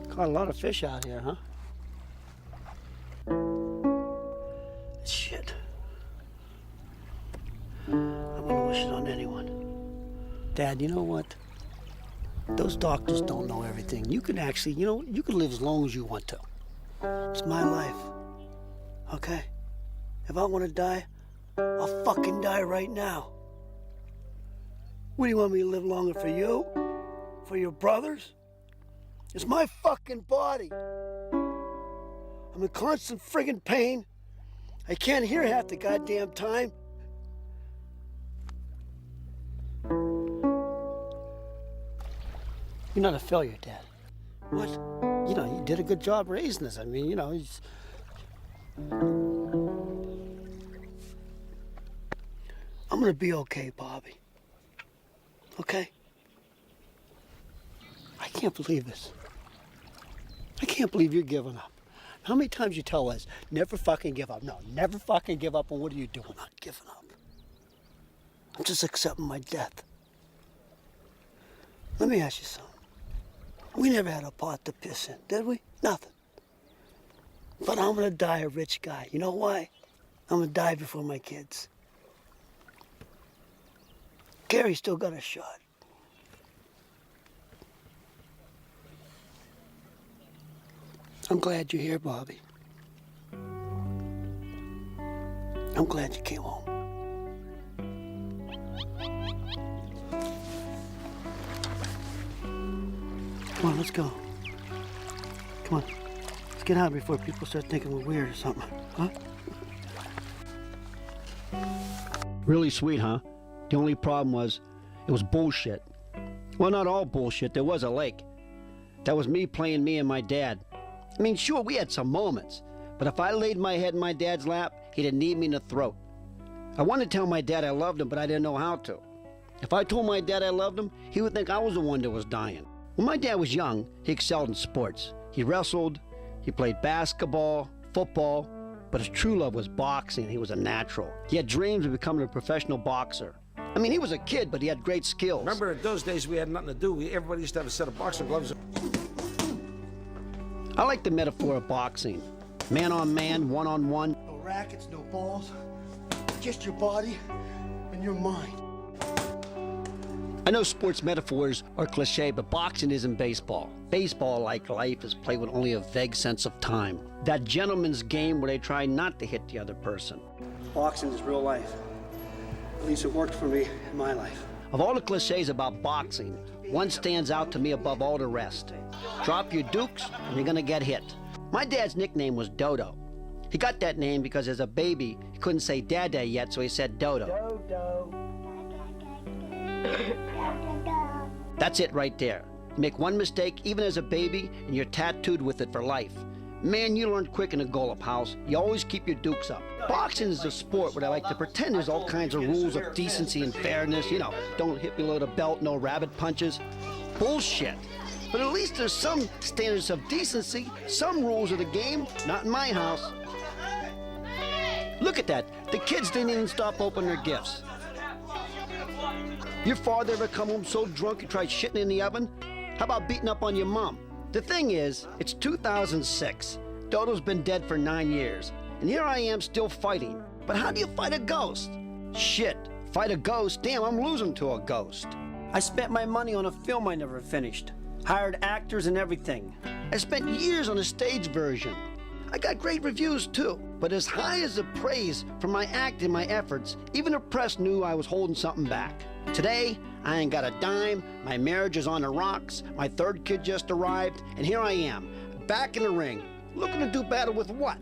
Caught a lot of fish out here, huh? Shit. I wouldn't wish it on anyone. Dad, you know what? Those doctors don't know everything. You can actually, you can live as long as you want to. It's my life, okay? If I want to die, I'll fucking die right now. What do you want me to live longer for you? For your brothers? It's my fucking body. I'm in constant friggin' pain. I can't hear half the goddamn time. You're not a failure, Dad. What? You did a good job raising us. I mean, I'm gonna be okay, Bobby. Okay? I can't believe this. I can't believe you're giving up. How many times you tell us, never fucking give up? No, never fucking give up, and what are you doing? Not giving up. I'm just accepting my death. Let me ask you something. We never had a pot to piss in, did we? Nothing. But I'm gonna die a rich guy. You know why? I'm gonna die before my kids. Gary's still got a shot. I'm glad you're here, Bobby. I'm glad you came home. Come on, let's go. Come on. Let's get out before people start thinking we're weird or something, huh? Really sweet, huh? The only problem was, it was bullshit. Well, not all bullshit. There was a lake. That was me playing me and my dad. I mean, sure, we had some moments, but if I laid my head in my dad's lap, he'd knee me in the throat. I wanted to tell my dad I loved him, but I didn't know how to. If I told my dad I loved him, he would think I was the one that was dying. When my dad was young, he excelled in sports. He wrestled, he played basketball, football, but his true love was boxing. He was a natural. He had dreams of becoming a professional boxer. I mean, he was a kid, but he had great skills. Remember, in those days, we had nothing to do. Everybody used to have a set of boxing gloves. I like the metaphor of boxing. Man on man, one on one. No rackets, no balls, just your body and your mind. I know sports metaphors are cliche, but boxing isn't baseball. Baseball, like life, is played with only a vague sense of time. That gentleman's game where they try not to hit the other person. Boxing is real life. At least it worked for me in my life. Of all the cliches about boxing, one stands out to me above all the rest. Drop your dukes and you're gonna get hit. My dad's nickname was Dodo. He got that name because as a baby, he couldn't say Dada yet, so he said Dodo. Dodo. That's it right there. You make one mistake, even as a baby, and you're tattooed with it for life. Man, you learned quick in the Golub house. You always keep your dukes up. Boxing is a sport where I like to pretend there's all kinds of rules of decency and fairness. Don't hit below the belt, no rabbit punches. Bullshit. But at least there's some standards of decency, some rules of the game. Not in my house. Look at that. The kids didn't even stop opening their gifts. Your father ever come home so drunk you tried shitting in the oven? How about beating up on your mom? The thing is, it's 2006. Dodo's been dead for 9 years. And here I am still fighting. But how do you fight a ghost? Shit, fight a ghost? Damn, I'm losing to a ghost. I spent my money on a film I never finished. Hired actors and everything. I spent years on a stage version. I got great reviews too. But as high as the praise for my act and my efforts, even the press knew I was holding something back. Today, I ain't got a dime, my marriage is on the rocks, my third kid just arrived, and here I am, back in the ring, looking to do battle with what?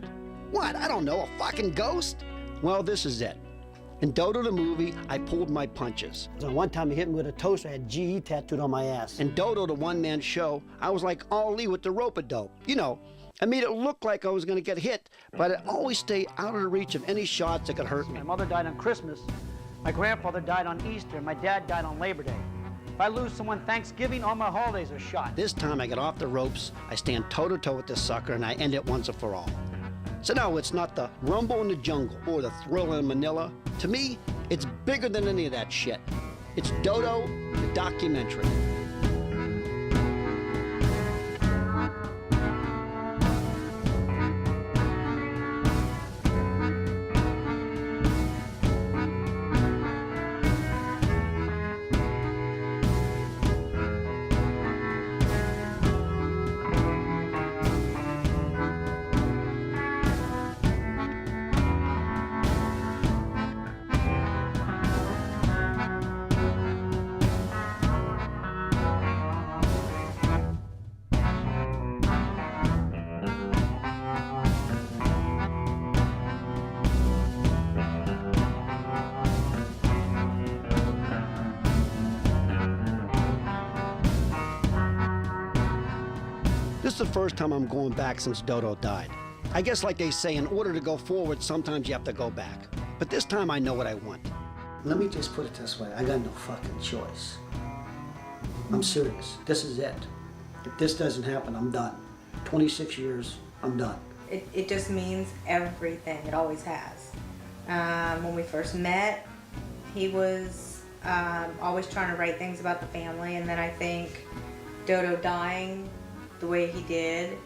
What? I don't know, a fucking ghost? Well, this is it. In Dodo the movie, I pulled my punches. One time he hit me with a toaster, I had GE tattooed on my ass. In Dodo the one-man show, I was like Ali with the rope-a-dope. I made it look like I was going to get hit, but I'd always stay out of the reach of any shots that could hurt me. My mother died on Christmas, my grandfather died on Easter, and my dad died on Labor Day. If I lose someone Thanksgiving, all my holidays are shot. This time I get off the ropes, I stand toe-to-toe with this sucker, and I end it once and for all. So no, it's not the rumble in the jungle or the thrill in Manila. To me, it's bigger than any of that shit. It's Dodo, the documentary. This is the first time I'm going back since Dodo died. I guess like they say, in order to go forward, sometimes you have to go back. But this time I know what I want. Let me just put it this way, I got no fucking choice. I'm serious, this is it. If this doesn't happen, I'm done. 26 years, I'm done. It just means everything, it always has. When we first met, he was always trying to write things about the family, and then I think Dodo dying the way he did,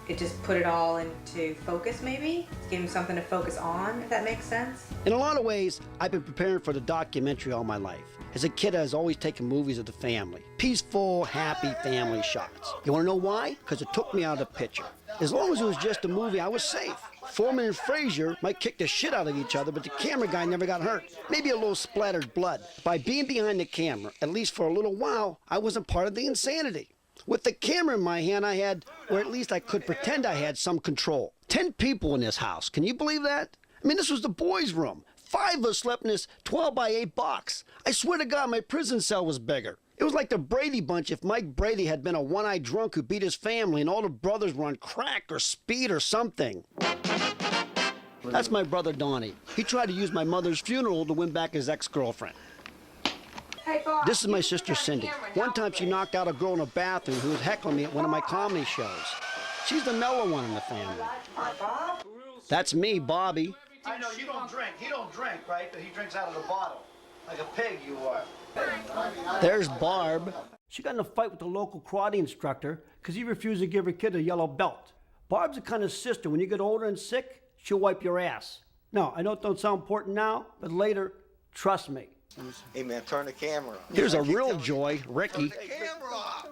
it just put it all into focus maybe. It gave him something to focus on, if that makes sense. In a lot of ways, I've been preparing for the documentary all my life. As a kid, I was always taking movies of the family. Peaceful, happy family shots. You wanna know why? Because it took me out of the picture. As long as it was just a movie, I was safe. Foreman and Frazier might kick the shit out of each other, but the camera guy never got hurt. Maybe a little splattered blood. By being behind the camera, at least for a little while, I wasn't part of the insanity. With the camera in my hand, I had, or at least I could pretend I had some control. 10 people in this house. Can you believe that? I mean, this was the boys' room. 5 of us slept in this 12 by 8 box. I swear to God, my prison cell was bigger. It was like the Brady Bunch if Mike Brady had been a one-eyed drunk who beat his family and all the brothers were on crack or speed or something. That's my brother Donnie. He tried to use my mother's funeral to win back his ex-girlfriend. This is my sister Cindy. One time she knocked out a girl in a bathroom who was heckling me at one of my comedy shows. She's the mellow one in the family. That's me, Bobby. I know you don't drink. He don't drink, right? But he drinks out of the bottle. Like a pig you are. There's Barb. She got in a fight with the local karate instructor because he refused to give her kid a yellow belt. Barb's the kind of sister, when you get older and sick, she'll wipe your ass. No, I know it don't sound important now, but later, trust me. Hey man, turn the camera on. Here's a real joy, Ricky. Turn the camera off.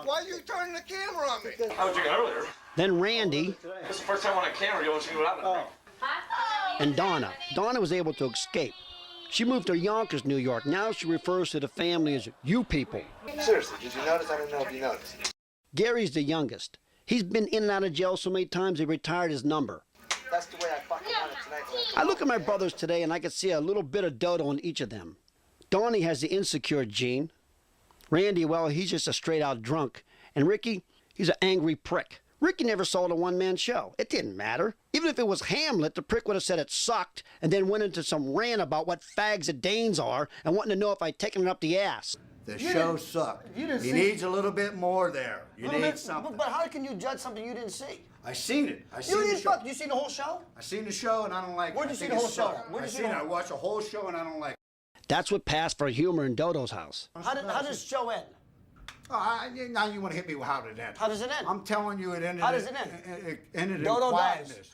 Why are you turning the camera on me? I was drinking earlier. Then Randy. This is the first time on a camera you want to see what happened. And Donna. Donna was able to escape. She moved to Yonkers, New York. Now she refers to the family as you people. Seriously, did you notice? I don't know if you noticed. Gary's the youngest. He's been in and out of jail so many times he retired his number. That's the way I fucking want it tonight. I look at my brothers today and I can see a little bit of Dodo in each of them. Donnie has the insecure gene. Randy, well, he's just a straight-out drunk. And Ricky, he's an angry prick. Ricky never saw the one-man show. It didn't matter. Even if it was Hamlet, the prick would have said it sucked and then went into some rant about what fags the Danes are and wanting to know if I'd taken it up the ass. The show sucked. He needs a little bit more there. You need something. But how can you judge something you didn't see? I seen it. I You seen the didn't show. fuck. You seen the whole show? I seen the show and I don't like it. Where'd you I see think the it whole show? sucked. Where'd I you see seen the it. I whole- watched the whole show and I don't like it. That's what passed for humor in Dodo's house. How does the show end? Now you want to hit me with how it ended. How does it end? I'm telling you it ended. How does it end? It ended in Dodo quietness.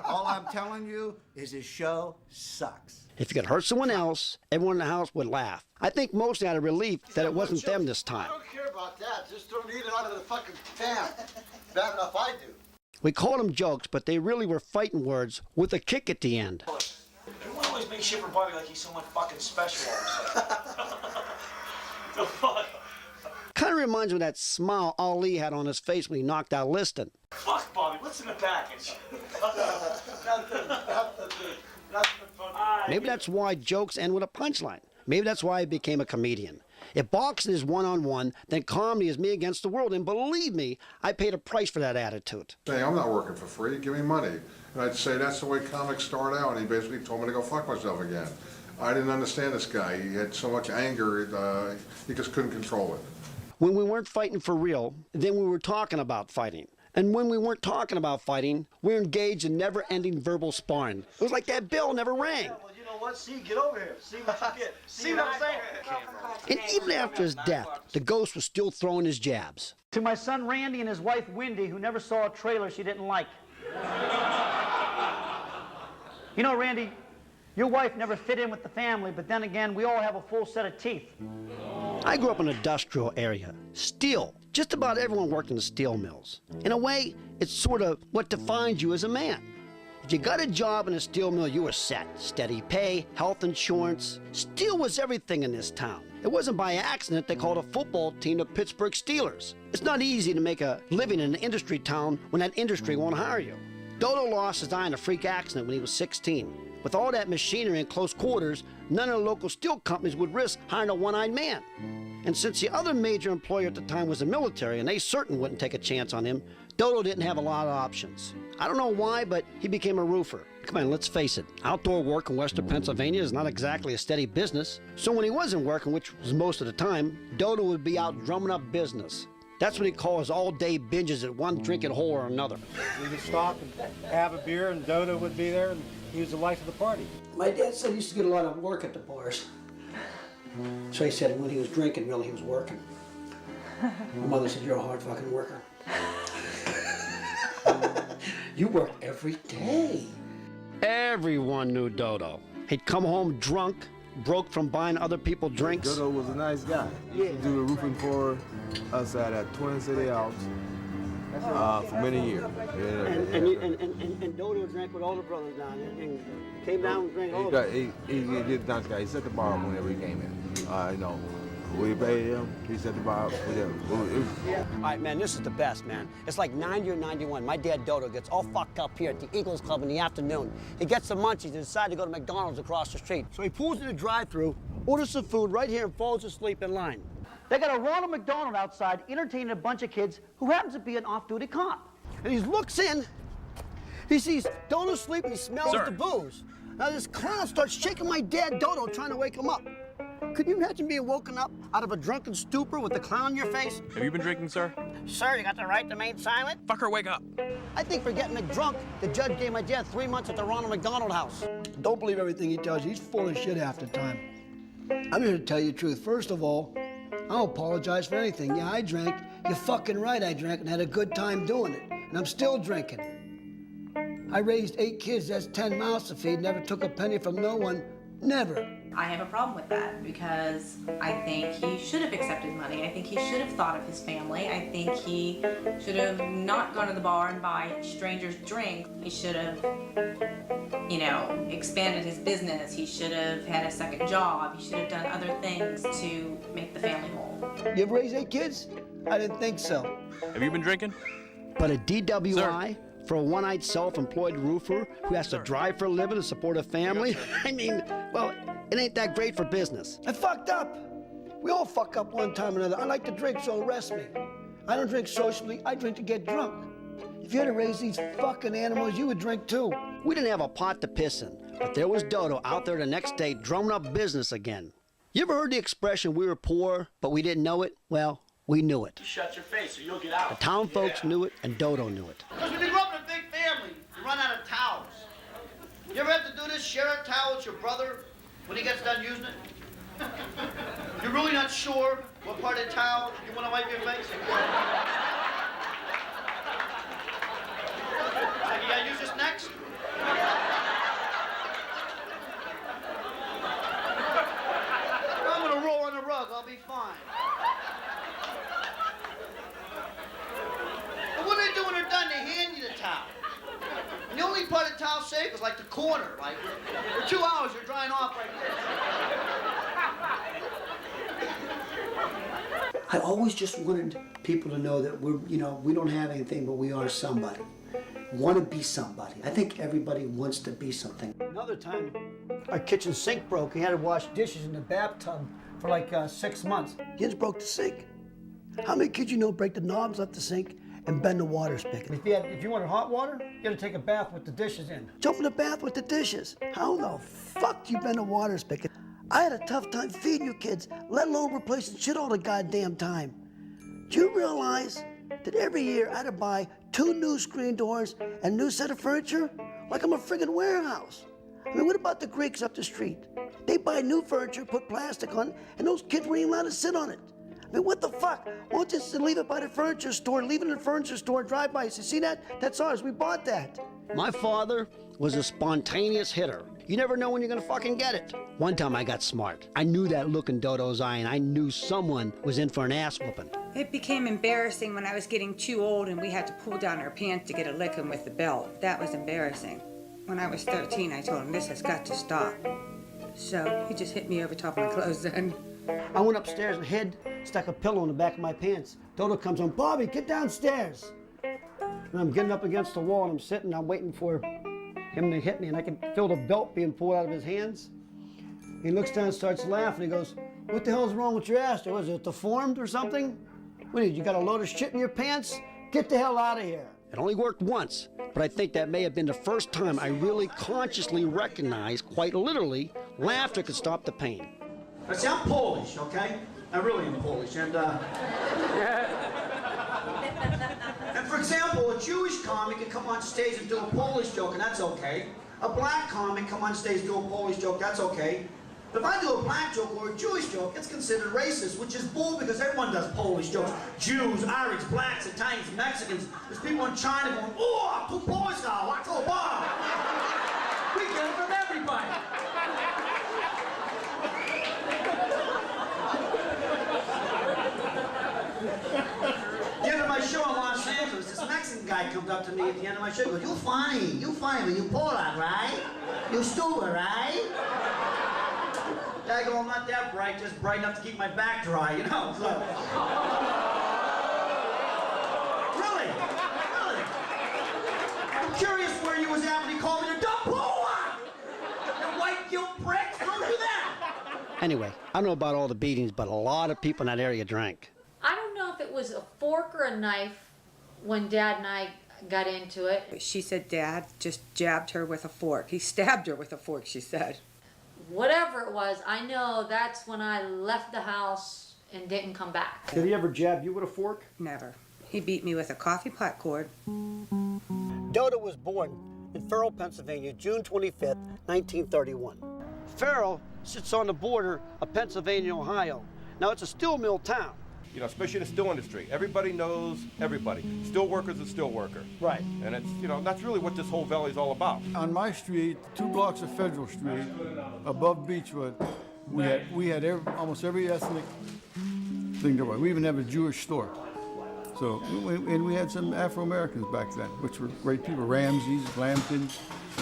All I'm telling you is his show sucks. If you could hurt someone else, everyone in the house would laugh. I think mostly out of relief that it wasn't them this time. I don't care about that. Just don't need it out of the fucking fan. Bad enough I do. We called them jokes, but they really were fighting words with a kick at the end. Everyone always makes shit for Bobby like he's someone fucking special all of a sudden. The fuck? Kind of reminds me of that smile Ali had on his face when he knocked out Liston. Fuck Bobby, what's in the package? Maybe that's why jokes end with a punchline. Maybe that's why I became a comedian. If boxing is one-on-one, then comedy is me against the world. And believe me, I paid a price for that attitude. Saying, I'm not working for free, give me money. And I'd say, that's the way comics start out. And he basically told me to go fuck myself again. I didn't understand this guy. He had so much anger, he just couldn't control it. When we weren't fighting for real, then we were talking about fighting. And when we weren't talking about fighting, we were engaged in never-ending verbal sparring. It was like that bell never rang. Well, you know what? See, get over here. See what you get. See what I'm saying? And even after his death, the ghost was still throwing his jabs. To my son Randy and his wife Wendy, who never saw a trailer she didn't like. You know, Randy, your wife never fit in with the family, but then again, we all have a full set of teeth. I grew up in an industrial area. Steel. Just about everyone worked in the steel mills. In a way, it's sort of what defines you as a man. If you got a job in a steel mill, you were set. Steady pay, health insurance. Steel was everything in this town. It wasn't by accident they called a football team the Pittsburgh Steelers. It's not easy to make a living in an industry town when that industry won't hire you. Dodo lost his eye in a freak accident when he was 16. With all that machinery in close quarters, none of the local steel companies would risk hiring a one-eyed man. And since the other major employer at the time was the military, and they certainly wouldn't take a chance on him, Dodo didn't have a lot of options. I don't know why, but he became a roofer. Come on, let's face it, outdoor work in western Pennsylvania is not exactly a steady business. So when he wasn't working, which was most of the time, Dodo would be out drumming up business. That's what he calls all-day binges at one drinking hole or another. We would stop and have a beer, and Dodo would be there, and he was the life of the party. My dad said he used to get a lot of work at the bars. So he said when he was drinking, really, he was working. My mother said, you're a hard fucking worker. You work every day. Everyone knew Dodo. He'd come home drunk, broke from buying other people drinks. Dodo was a nice guy. He used to do the roofing for us at Twin City House for many years. And Dodo drank with all the brothers down and came down and drank all of them. He did a nice guy. He set the bar whenever he came in. You know, we paid him. He set the bar with him. All right, man, this is the best, man. It's like 90 or 91. My dad, Dodo, gets all fucked up here at the Eagles Club in the afternoon. He gets some munchies and decides to go to McDonald's across the street. So he pulls in the drive-thru, orders some food right here, and falls asleep in line. They got a Ronald McDonald outside entertaining a bunch of kids who happens to be an off-duty cop. And he looks in, he sees Dodo sleeping, he smells the booze. Now this clown starts shaking my dad, Dodo, trying to wake him up. Could you imagine being woken up out of a drunken stupor with the clown in your face? Have you been drinking, sir? Sir, you got the right to remain silent? Fucker, wake up. I think for getting drunk, the judge gave my dad 3 months at the Ronald McDonald House. Don't believe everything he tells you. He's full of shit half the time. I'm here to tell you the truth. First of all, I don't apologize for anything. Yeah, I drank. You're fucking right, I drank and had a good time doing it. And I'm still drinking. I raised 8 kids, that's 10 mouths to feed, never took a penny from no one, never. I have a problem with that because I think he should have accepted money. I think he should have thought of his family. I think he should have not gone to the bar and buy strangers drinks. He should have, you know, expanded his business. He should have had a second job. He should have done other things to make the family whole. You ever raised 8 kids? I didn't think so. Have you been drinking? But a DWI Sir. for a one-eyed self-employed roofer who has to drive for a living to support a family? I mean, well, it ain't that great for business. I fucked up. We all fuck up one time or another. I like to drink, so arrest me. I don't drink socially, I drink to get drunk. If you had to raise these fucking animals, you would drink too. We didn't have a pot to piss in, but there was Dodo out there the next day drumming up business again. You ever heard the expression, we were poor, but we didn't know it? Well, we knew it. You shut your face or you'll get out. The town folks knew it, and Dodo knew it. Because when you grow up in a big family, you run out of towels. You ever have to do this? Share a towel with your brother when he gets done using it? You're really not sure what part of the towel you want to wipe your face? Like, you gotta use this next? I'm gonna roll on the rug, I'll be fine. But what do they do when they're done? They hand you the towel. And the only part of the towel safe is like the corner. Like, for 2 hours, you're drying off right there. I always just wanted people to know that we're, you know, we don't have anything, but we are somebody. Want to be somebody. I think everybody wants to be something. Another time, our kitchen sink broke. He had to wash dishes in the bathtub for like 6 months. You just broke the sink. How many kids you know break the knobs off the sink and bend the water spigot? If you wanted hot water, you gotta take a bath with the dishes in. Jump in the bath with the dishes. How the fuck do you bend a water spigot? I had a tough time feeding you kids, let alone replacing shit all the goddamn time. Do you realize that every year I had to buy 2 new screen doors and a new set of furniture? Like I'm a friggin' warehouse. I mean, what about the Greeks up the street? They buy new furniture, put plastic on it, and those kids weren't even allowed to sit on it. I mean, what the fuck? Why don't you just leave it by the furniture store, leave it in the furniture store, drive by, say, see that? That's ours, we bought that. My father was a spontaneous hitter. You never know when you're gonna fucking get it. One time I got smart. I knew that look in Dodo's eye, and I knew someone was in for an ass whooping. It became embarrassing when I was getting too old and we had to pull down our pants to get a licking with the belt. That was embarrassing. When I was 13, I told him, this has got to stop. So he just hit me over top of my clothes then. I went upstairs and hid, stuck a pillow in the back of my pants. Dodo comes on, Bobby, get downstairs. And I'm getting up against the wall and I'm sitting, I'm waiting for him to hit me, and I can feel the belt being pulled out of his hands. He looks down and starts laughing. He goes, what the hell's wrong with your ass? Was it deformed or something? What did you got a load of shit in your pants? Get the hell out of here. It only worked once, but I think that may have been the first time I really consciously recognized, quite literally, laughter could stop the pain. Now, see, I'm Polish, okay? I really am Polish, and and for example, a Jewish comic can come on stage and do a Polish joke, and that's okay. A black comic come on stage and do a Polish joke, that's okay. But if I do a black joke or a Jewish joke, it's considered racist, which is bull because everyone does Polish jokes. Jews, Irish, blacks, Italians, Mexicans. There's people in China going, oh, tu Polska, what's bar? We get it from everybody. The end of my show in Los Angeles, this Mexican guy comes up to me at the end of my show and goes, you funny, but you Polak, right? You stupid, right? I go, I'm not that bright, just bright enough to keep my back dry, you know? So. Really? I'm curious where you was at when he called me the dumb Polak! You white guilt pricks, don't do that! Anyway, I don't know about all the beatings, but a lot of people in that area drank. I don't know if it was a fork or a knife when Dad and I got into it. She said Dad just jabbed her with a fork. He stabbed her with a fork, she said. Whatever it was, I know that's when I left the house and didn't come back. Did he ever jab you with a fork? Never. He beat me with a coffee pot cord. Dodo was born in Farrell, Pennsylvania, June 25th, 1931. Farrell sits on the border of Pennsylvania and Ohio. Now, it's a steel mill town. You know, especially in the steel industry. Everybody knows everybody. Steel worker's a steel worker. Right. And it's, you know, that's really what this whole valley is all about. On my street, 2 blocks of Federal Street, above Beechwood, we had almost every ethnic thing there was. We even have a Jewish store. So, and we had some Afro-Americans back then, which were great people. Ramses, Lamptons,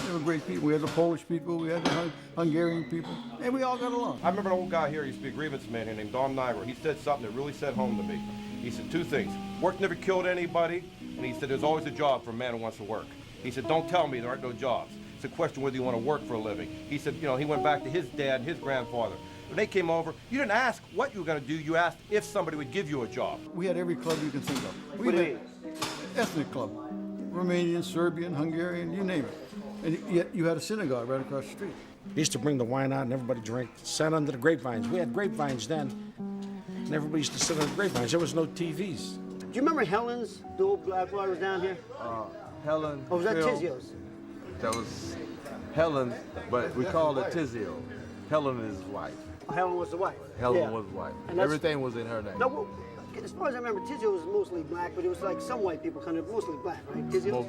they were great people. We had the Polish people, we had the Hungarian people, and we all got along. I remember an old guy here, he used to be a grievance man here named Don Niver. He said something that really set home to me. He said 2 things. Work never killed anybody, and he said there's always a job for a man who wants to work. He said, don't tell me there aren't no jobs. It's a question whether you want to work for a living. He said, you know, he went back to his dad and his grandfather. When they came over, you didn't ask what you were going to do, you asked if somebody would give you a job. We had every club you can think of. We had ethnic club, Romanian, Serbian, Hungarian, you name it. And yet you had a synagogue right across the street. They used to bring the wine out and everybody drank, sat under the grapevines. We had grapevines then, and everybody used to sit under the grapevines. There was no TVs. Do you remember Helen's, the old black bar was down here? Helen. Oh, was that Phil, Tizio's? That was Helen, but we called her Tizio. Helen is his wife. Oh, Helen was the wife. Helen was wife. And everything was in her name. No, well, as far as I remember, Tizio was mostly black, but it was like some white people kind of mostly black, right? Tizio?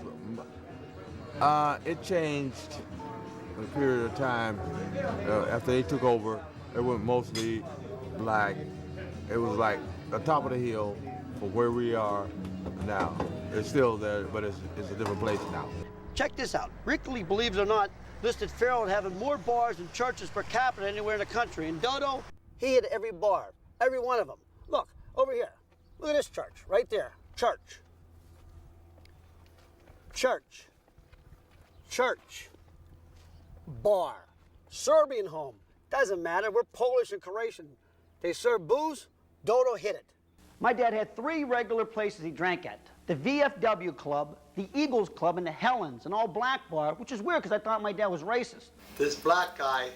It changed in a period of time. After they took over, it went mostly black. It was like the top of the hill for where we are now. It's still there, but it's a different place now. Check this out. Wrigley, believe it or not, listed Farrell as having more bars and churches per capita anywhere in the country. And Dodo, he had every bar, every one of them. Look, over here. Look at this church, right there. Church. Church. Church. Bar. Serbian home. Doesn't matter. We're Polish and Croatian. They serve booze, Dodo hit it. My dad had 3 regular places he drank at. The VFW Club, the Eagles Club, and the Helens, an all-black bar, which is weird because I thought my dad was racist. This black guy,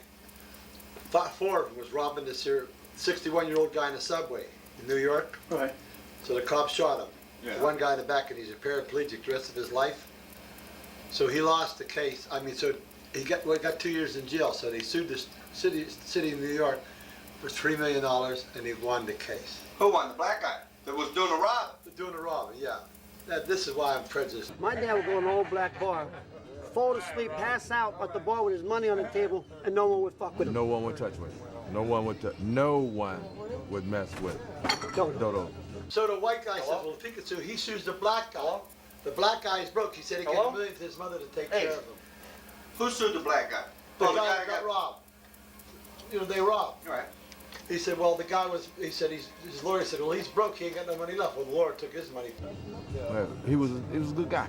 4 of them, was robbing this here 61-year-old guy in the subway in New York. Right. So the cops shot him. Yeah. One guy in the back, and he's a paraplegic the rest of his life. So he lost the case. I mean, so he got 2 years in jail. So they sued the city of New York for $3 million, and he won the case. Who won? The black guy that was doing the robbing? Doing the robbing, yeah. This is why I'm prejudiced. My dad would go in an old-black bar, fall asleep, pass out at the bar with his money on the table, and no one would fuck with him. No one would touch with him. No one would mess with Dodo. So the white guy says, well, if he could sue, he sues the black guy. The black guy is broke. He said he gave $1 million to his mother to take care of him. Who sued the black guy? The guy that got robbed. You know, they robbed. Right. He said, well, the guy was, he said, his lawyer said, well, he's broke, he ain't got no money left. Well, the lawyer took his money. Well, he was a good guy.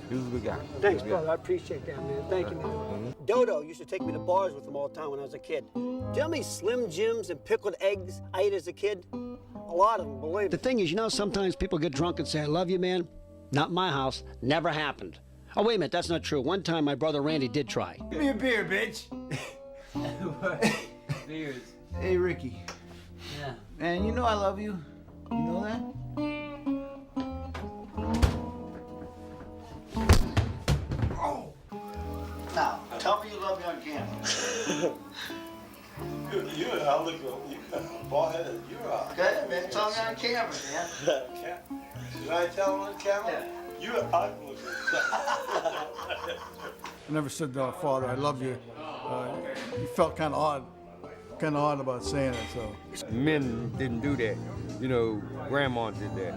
He was a good guy. Thanks, brother. I appreciate that, man. Thank you, man. Dodo used to take me to bars with him all the time when I was a kid. Do you know how many Slim Jims and pickled eggs I ate as a kid? A lot of them, believe me. The thing is, you know, sometimes people get drunk and say, I love you, man. Not in my house. Never happened. Oh, wait a minute. That's not true. One time, my brother Randy did try. Give me a beer, bitch. Beers. Hey, Ricky. Yeah. Man, you know I love you. You know that? Oh! Now, tell me you love me on camera. You're a look, you bald headed. You're a. Okay, man, tell me on camera, man. Did I tell him on camera? Yeah. You're an ugly. I never said to our father, I love you. He felt kind of odd about saying it, so. Men didn't do that. You know, grandma did that.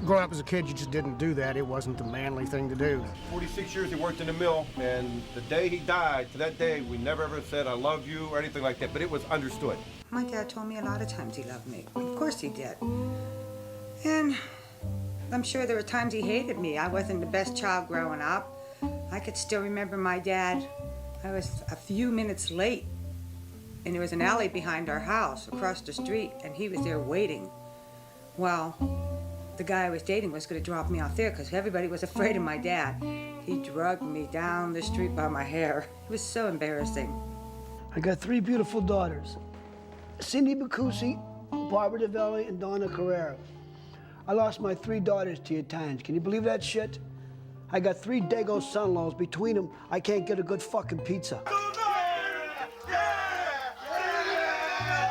Growing up as a kid, you just didn't do that. It wasn't the manly thing to do. 46 years he worked in the mill, and the day he died, to that day, we never ever said, I love you, or anything like that, but it was understood. My dad told me a lot of times he loved me. Of course he did. And I'm sure there were times he hated me. I wasn't the best child growing up. I could still remember my dad. I was a few minutes late, and there was an alley behind our house across the street, and he was there waiting. Well, the guy I was dating was going to drop me off there because everybody was afraid of my dad. He dragged me down the street by my hair. It was so embarrassing. I got 3 beautiful daughters, Cindy Bacusi, Barbara DeVelli, and Donna Carrera. I lost my 3 daughters to Italians. Can you believe that shit? I got 3 Dago son-in-laws. Between them, I can't get a good fucking pizza.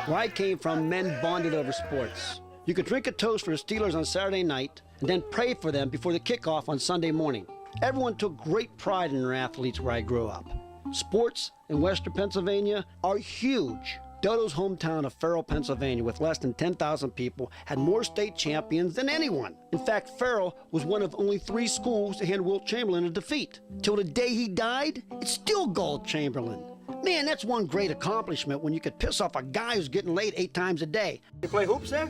Where I came from, men bonded over sports. You could drink a toast for the Steelers on Saturday night and then pray for them before the kickoff on Sunday morning. Everyone took great pride in their athletes where I grew up. Sports in Western Pennsylvania are huge. Dodo's hometown of Farrell, Pennsylvania, with less than 10,000 people, had more state champions than anyone. In fact, Farrell was one of only 3 schools to hand Wilt Chamberlain a defeat. Till the day he died, it's still Gold Chamberlain. Man, that's one great accomplishment when you could piss off a guy who's getting laid 8 times a day. You play hoops there?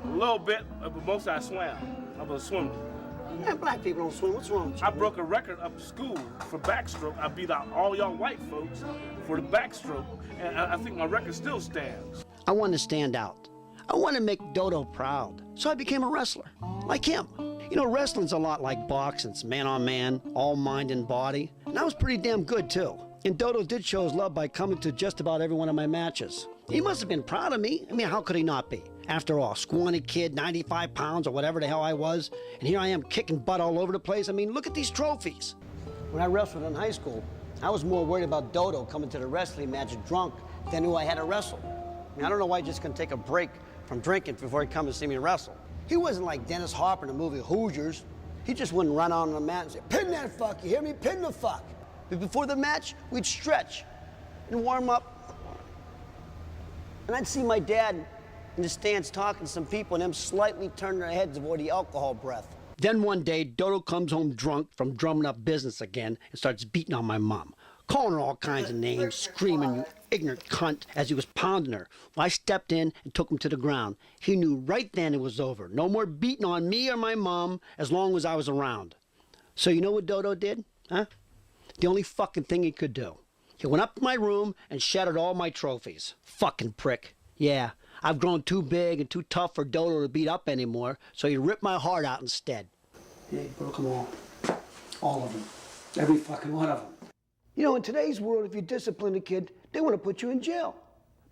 A little bit, but mostly I swam. I was a swimmer. Yeah, black people don't swim. What's wrong with you? I broke a record up at school for backstroke. I beat out all y'all white folks for the backstroke, and I think my record still stands. I wanted to stand out. I wanted to make Dodo proud, so I became a wrestler, like him. You know, wrestling's a lot like boxing. It's man on man, all mind and body, and I was pretty damn good, too. And Dodo did show his love by coming to just about every one of my matches. He must have been proud of me. I mean, how could he not be? After all, scrawny kid, 95 pounds or whatever the hell I was, and here I am kicking butt all over the place. I mean, look at these trophies. When I wrestled in high school, I was more worried about Dodo coming to the wrestling match drunk than who I had to wrestle. I mean, I don't know why he just couldn't take a break from drinking before he'd come to see me wrestle. He wasn't like Dennis Hopper in the movie Hoosiers. He just wouldn't run out on the mat and say, pin that fuck, you hear me? Pin the fuck. But before the match, we'd stretch and warm up. And I'd see my dad in the stands talking to some people and them slightly turn their heads to avoid the alcohol breath. Then one day, Dodo comes home drunk from drumming up business again and starts beating on my mom, calling her all kinds of names, screaming, you ignorant cunt, as he was pounding her. Well, I stepped in and took him to the ground. He knew right then it was over. No more beating on me or my mom as long as I was around. So you know what Dodo did, huh? The only fucking thing he could do. He went up to my room and shattered all my trophies. Fucking prick. Yeah, I've grown too big and too tough for Dodo to beat up anymore, so he ripped my heart out instead. Yeah, he broke them all of them, every fucking one of them. You know, in today's world, if you discipline a kid, they want to put you in jail.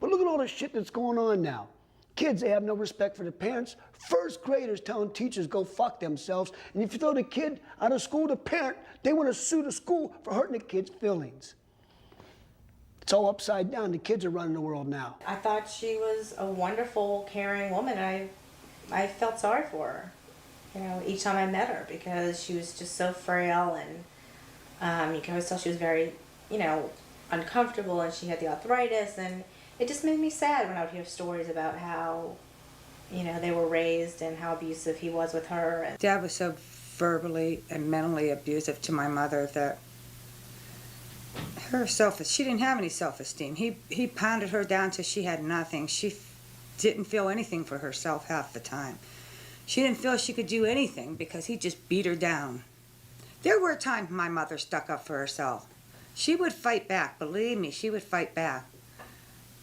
But look at all the shit that's going on now. Kids, they have no respect for their parents. First graders telling teachers go fuck themselves. And if you throw the kid out of school, the parent, they want to sue the school for hurting the kid's feelings. It's all upside down. The kids are running the world now. I thought she was a wonderful, caring woman. I felt sorry for her, you know, each time I met her, because she was just so frail, and you can always tell she was very, you know, uncomfortable, and she had the arthritis, and it just made me sad when I would hear stories about how, you know, they were raised and how abusive he was with her. And Dad was so verbally and mentally abusive to my mother that she didn't have any self-esteem. He pounded her down till she had nothing. She didn't feel anything for herself half the time. She didn't feel she could do anything because he just beat her down. There were times my mother stuck up for herself. She would fight back, believe me, she would fight back.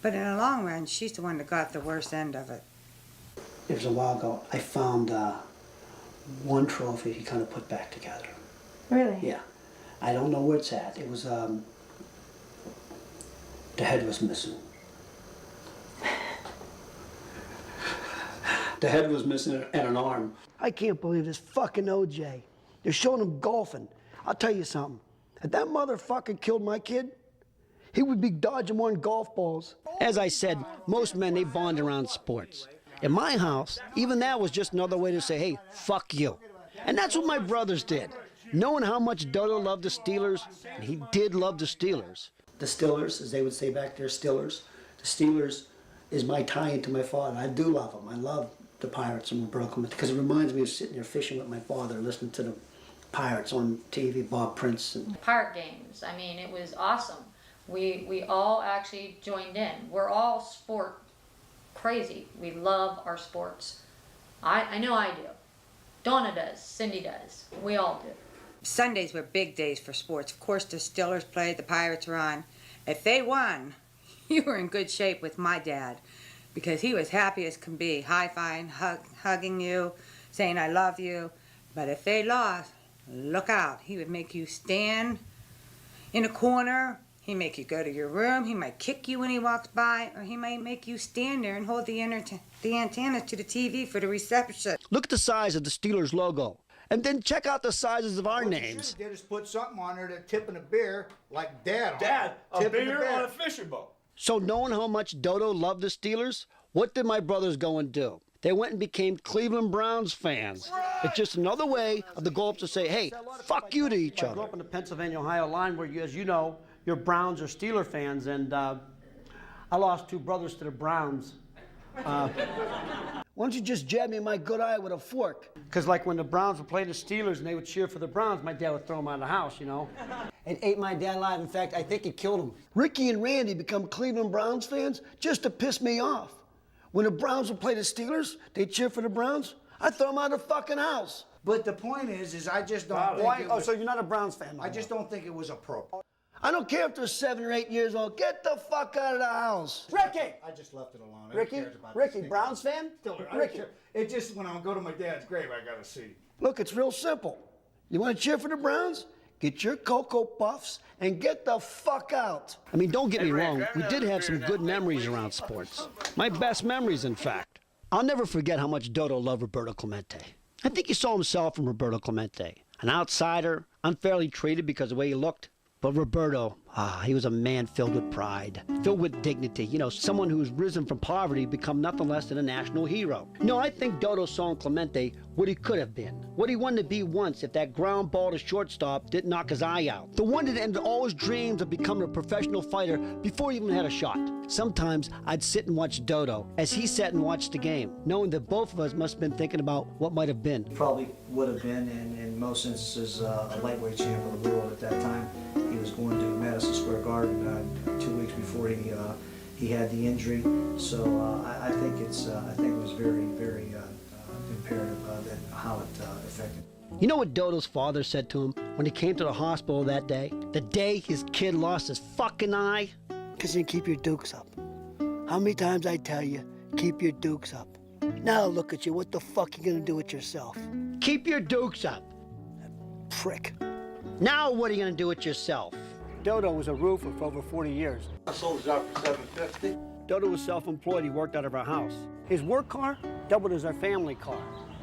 But in the long run, she's the one that got the worst end of it. It was a while ago. I found one trophy he kind of put back together. Really? Yeah. I don't know where it's at. It was, the head was missing. The head was missing and an arm. I can't believe this fucking OJ. They're showing him golfing. I'll tell you something. If that motherfucker killed my kid, he would be dodging more than golf balls. As I said, most men, they bond around sports. In my house, even that was just another way to say, hey, fuck you. And that's what my brothers did. Knowing how much Dodo loved the Steelers, and he did love the Steelers. The Stillers, as they would say back there, Stillers. The Steelers is my tie-in to my father. I do love them. I love the Pirates and Brooklyn because it reminds me of sitting there fishing with my father, listening to the Pirates on TV, Bob Prince. And Pirate games, I mean, it was awesome. We all actually joined in. We're all sport crazy. We love our sports. I know I do. Donna does. Cindy does. We all do. Sundays were big days for sports. Of course, the Steelers played, the Pirates were on. If they won, you were in good shape with my dad because he was happy as can be, high-fiving, hugging you, saying I love you. But if they lost, look out. He would make you stand in a corner. He'd make you go to your room. He might kick you when he walks by, or he might make you stand there and hold the antenna to the TV for the reception. Look at the size of the Steelers logo. And then check out the sizes of our What names. you should have did is put something on there that tipping a beer like Dad. Dad, a tipping beer on a fishing boat. So knowing how much Dodo loved the Steelers, what did my brothers go and do? They went and became Cleveland Browns fans. It's just another way of the Gulp to say, hey, fuck you to each I grew other. up on the Pennsylvania-Ohio line where, as you know, you're Browns or Steeler fans, and I lost two brothers to the Browns. Why don't you just jab me in my good eye with a fork? Because like when the Browns would play the Steelers and they would cheer for the Browns, my dad would throw them out of the house, you know. It ate my dad alive. In fact, I think it killed him. Ricky and Randy become Cleveland Browns fans just to piss me off. When the Browns would play the Steelers, they cheer for the Browns. I throw them out of the fucking house. But the point is I just don't think it was, so you're not a Browns fan? I just don't think it was appropriate. I don't care if they're 7 or 8 years old. Get the fuck out of the house. Ricky! I just left it alone. Ricky, Browns fan? Ricky. It just, when I go to my dad's grave, I gotta see. Look, it's real simple. You want to cheer for the Browns? Get your Cocoa Puffs and get the fuck out. I mean, don't get me wrong, we did have some good memories around sports. My best memories, in fact. I'll never forget how much Dodo loved Roberto Clemente. I think he saw himself from Roberto Clemente. An outsider, unfairly treated because of the way he looked. But Roberto, he was a man filled with pride, filled with dignity. You know, someone who's risen from poverty to become nothing less than a national hero. No, I think Dodo saw in Clemente what he could have been, what he wanted to be once if that ground ball to shortstop didn't knock his eye out. The one that ended all his dreams of becoming a professional fighter before he even had a shot. Sometimes I'd sit and watch Dodo as he sat and watched the game, knowing that both of us must have been thinking about what might have been. Probably would have been, in most instances, a lightweight champ of the world at that time. He was going to Madison Square Garden 2 weeks before he had the injury. So I think it was very, very imperative that how it affected. You know what Dodo's father said to him when he came to the hospital that day? The day his kid lost his fucking eye? Because you keep your dukes up. How many times I tell you, Keep your dukes up. Now look at you. What the fuck you gonna do with yourself? Keep your dukes up. Prick. Now what are you gonna do with yourself? Dodo was a roofer for over 40 years. I sold a job for $750. Dodo was self-employed. He worked out of our house. His work car doubled as our family car.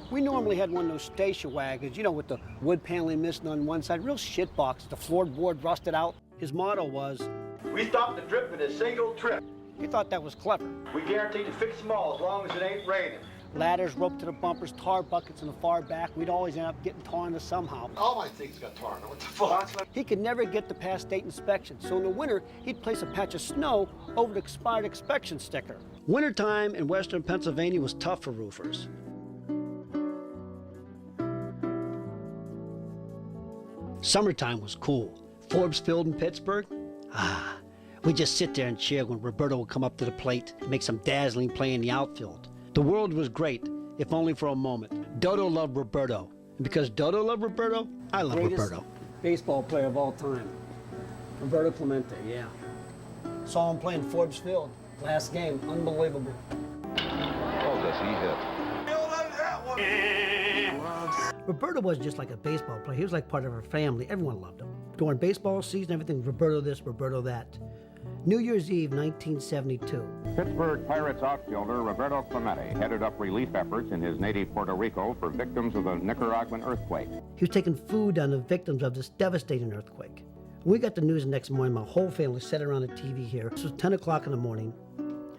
We normally had one of those station wagons, you know, with the wood paneling missing on one side, real shit box, the floorboard rusted out. His motto was, We stopped the drip in a single trip. he thought that was clever. We guarantee to fix them all as long as it ain't raining. Ladders roped to the bumpers, tar buckets in the far back. We'd always end up getting tar into somehow. All my things got torn. What the fuck? He could never get to pass state inspection, so in the winter, he'd place a patch of snow over the expired inspection sticker. Wintertime in western Pennsylvania was tough for roofers. Summertime was cool. Forbes Field in Pittsburgh? We'd just sit there and cheer when Roberto would come up to the plate and make some dazzling play in the outfield. The world was great, if only for a moment. Dodo loved Roberto. And because Dodo loved Roberto, I love Greatest Roberto. baseball player of all time. Roberto Clemente, yeah. Saw him playing Forbes Field. Last game, unbelievable. Oh, does he hit? Roberto was just like a baseball player. He was like part of our family. Everyone loved him. During baseball season, everything, Roberto this, Roberto that. New Year's Eve, 1972. Pittsburgh Pirates outfielder Roberto Clemente headed up relief efforts in his native Puerto Rico for victims of the Nicaraguan earthquake. He was taking food down to victims of this devastating earthquake. When we got the news the next morning, my whole family sat around the TV here. This was 10 o'clock in the morning.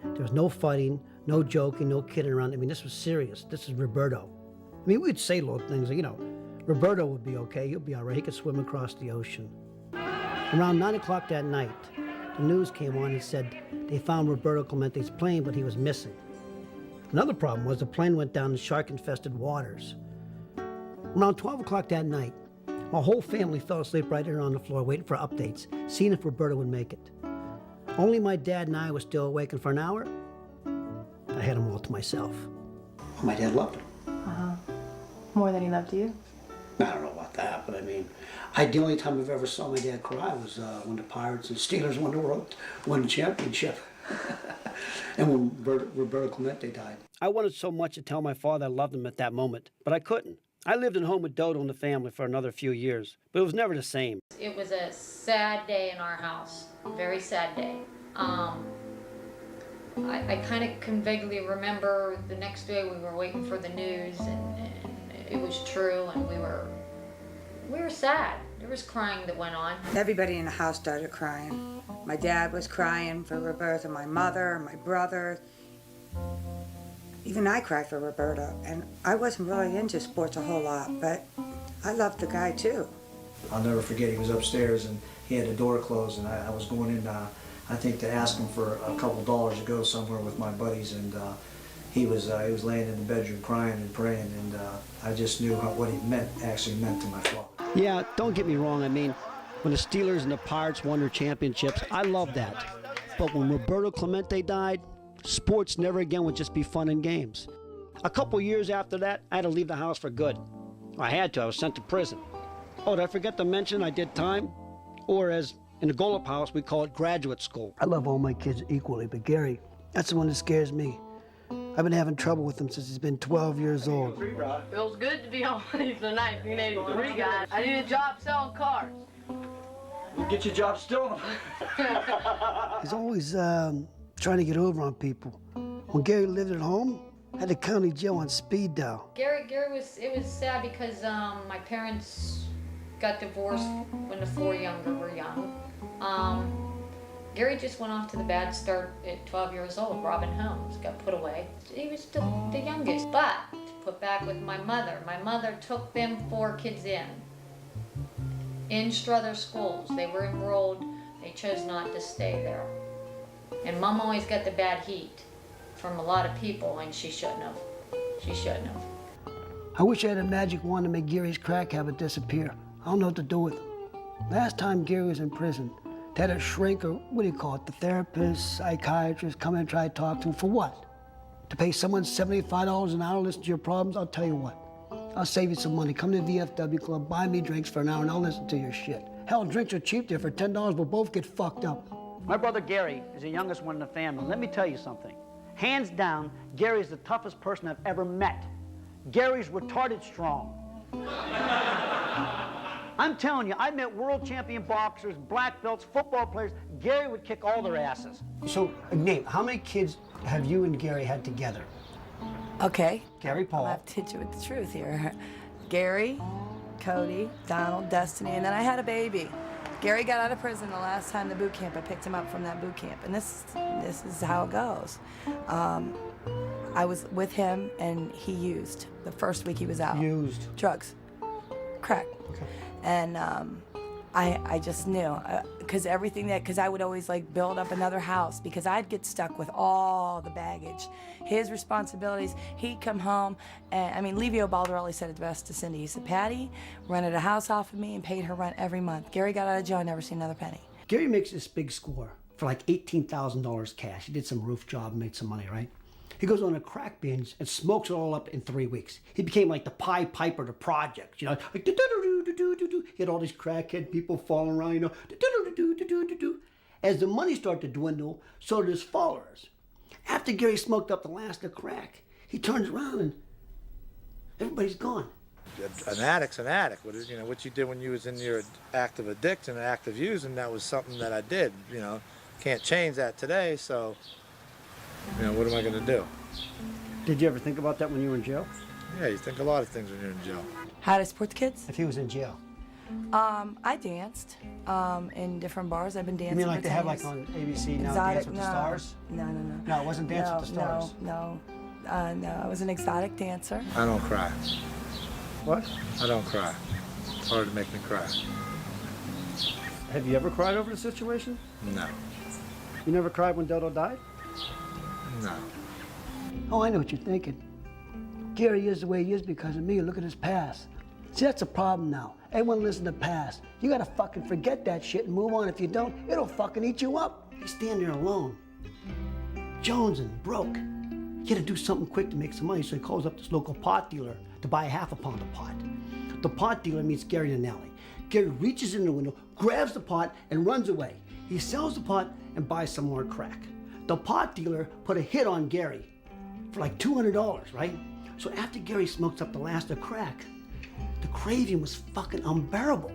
There was no fighting, no joking, no kidding around. I mean, this was serious. This is Roberto. I mean, we'd say little things like, you know, Roberto would be okay. He'll be all right. He could swim across the ocean. Around 9 o'clock that night, the news came on and said they found Roberto Clemente's plane, but he was missing. Another problem was the plane went down in shark-infested waters. Around 12 o'clock that night, my whole family fell asleep right there on the floor waiting for updates, seeing if Roberto would make it. Only my dad and I were still awake, and for an hour, I had them all to myself. My dad loved him. More than he loved you? I don't know about that, but I mean, the only time I've ever saw my dad cry was when the Pirates and Steelers won the championship. And when Roberto Clemente died. I wanted so much to tell my father I loved him at that moment, but I couldn't. I lived at home with Dodo and the family for another few years, but it was never the same. It was a sad day in our house, very sad day. I kind of can vaguely remember the next day we were waiting for the news, and it was true, and we were sad. There was crying that went on. Everybody in the house started crying. My dad was crying for Roberto, my mother, my brother. Even I cried for Roberto, and I wasn't really into sports a whole lot, but I loved the guy too. I'll never forget, he was upstairs and he had the door closed, and I was going in, I think, to ask him for a couple dollars to go somewhere with my buddies, and he was laying in the bedroom crying and praying, and I just knew what he actually meant to my father. Yeah, don't get me wrong. I mean, when the Steelers and the Pirates won their championships, I loved that. But when Roberto Clemente died, sports never again would just be fun and games. A couple years after that, I had to leave the house for good. I had to. I was sent to prison. Oh, did I forget to mention I did time? Or as in the Golub House, we call it graduate school. I love all my kids equally, but Gary, that's the one that scares me. I've been having trouble with him since he's been 12 years old. Feels good to be home with the 1983 guy. I need a job selling cars. You get your job stealing them. He's always trying to get over on people. When Gary lived at home, I had the county jail on speed dial. It was sad because my parents got divorced when the four younger were young. Gary just went off to the bad start at 12 years old. Robin Holmes got put away. He was still the youngest. But to put back with my mother took them 4 kids in Strother schools. They were enrolled. They chose not to stay there. And Mom always got the bad heat from a lot of people, and she shouldn't have. She shouldn't have. I wish I had a magic wand to make Gary's crack habit disappear. I don't know what to do with him. Last time Gary was in prison, they had a shrink, or what do you call it, the therapist, psychiatrist, come in and try to talk to him. For what? To pay someone $75 an hour to listen to your problems? I'll tell you what. I'll save you some money. Come to the VFW Club, buy me drinks for an hour, and I'll listen to your shit. Hell, drinks are cheap there. For $10, we'll both get fucked up. My brother Gary is the youngest one in the family. Let me tell you something. Hands down, Gary's the toughest person I've ever met. Gary's retarded strong. I'm telling you, I met world champion boxers, black belts, football players. Gary would kick all their asses. So, Nate, how many kids have you and Gary had together? Okay. Gary Paul. I have to hit you with the truth here. Gary, Cody, Donald, Destiny, and then I had a baby. Gary got out of prison the last time the boot camp. I picked him up from that boot camp, and this is how it goes. I was with him, and he used the first week he was out. Used? Drugs. Crack. Okay. And I just knew, because I would always like build up another house because I'd get stuck with all the baggage. His responsibilities, he'd come home, and I mean, Livio Baldarelli said it best to Cindy. He said, Patty rented a house off of me and paid her rent every month. Gary got out of jail, never seen another penny. Gary makes this big score for like $18,000 cash. He did some roof job and made some money, right? He goes on a crack binge and smokes it all up in 3 weeks. He became like the Pied Piper to projects, you know, like do-do-do-do-do-do-do. He had all these crackhead people following around, you know, do-do-do-do-do-do-do. As the money started to dwindle, so did his followers. After Gary smoked up the last of crack, he turns around and everybody's gone. An addict's an addict. What is, you know, what you did when you was in your active addiction, active use, and that was something that I did. You know, can't change that today, so. You know, what am I going to do? Did you ever think about that when you were in jail? Yeah, you think a lot of things when you're in jail. How to support the kids? If he was in jail. I danced in different bars. I've been dancing. You mean like for they 10 have years. like on ABC now, Exotic, Dance with the Stars? No. No, it wasn't Dance with the Stars. No. I was an exotic dancer. I don't cry. What? I don't cry. It's hard to make me cry. Have you ever cried over the situation? No. You never cried when Dodo died? No. Oh, I know what you're thinking. Gary is the way he is because of me. Look at his past. See, that's a problem now. Everyone listen to past. You gotta fucking forget that shit and move on. If you don't, it'll fucking eat you up. He's standing there alone, jonesing, broke. He had to do something quick to make some money, so he calls up this local pot dealer to buy half a pound of pot. The pot dealer meets Gary in an alley. Gary reaches in the window, grabs the pot, and runs away. He sells the pot and buys some more crack. The pot dealer put a hit on Gary for like $200, right? So after Gary smokes up the last of crack, the craving was fucking unbearable.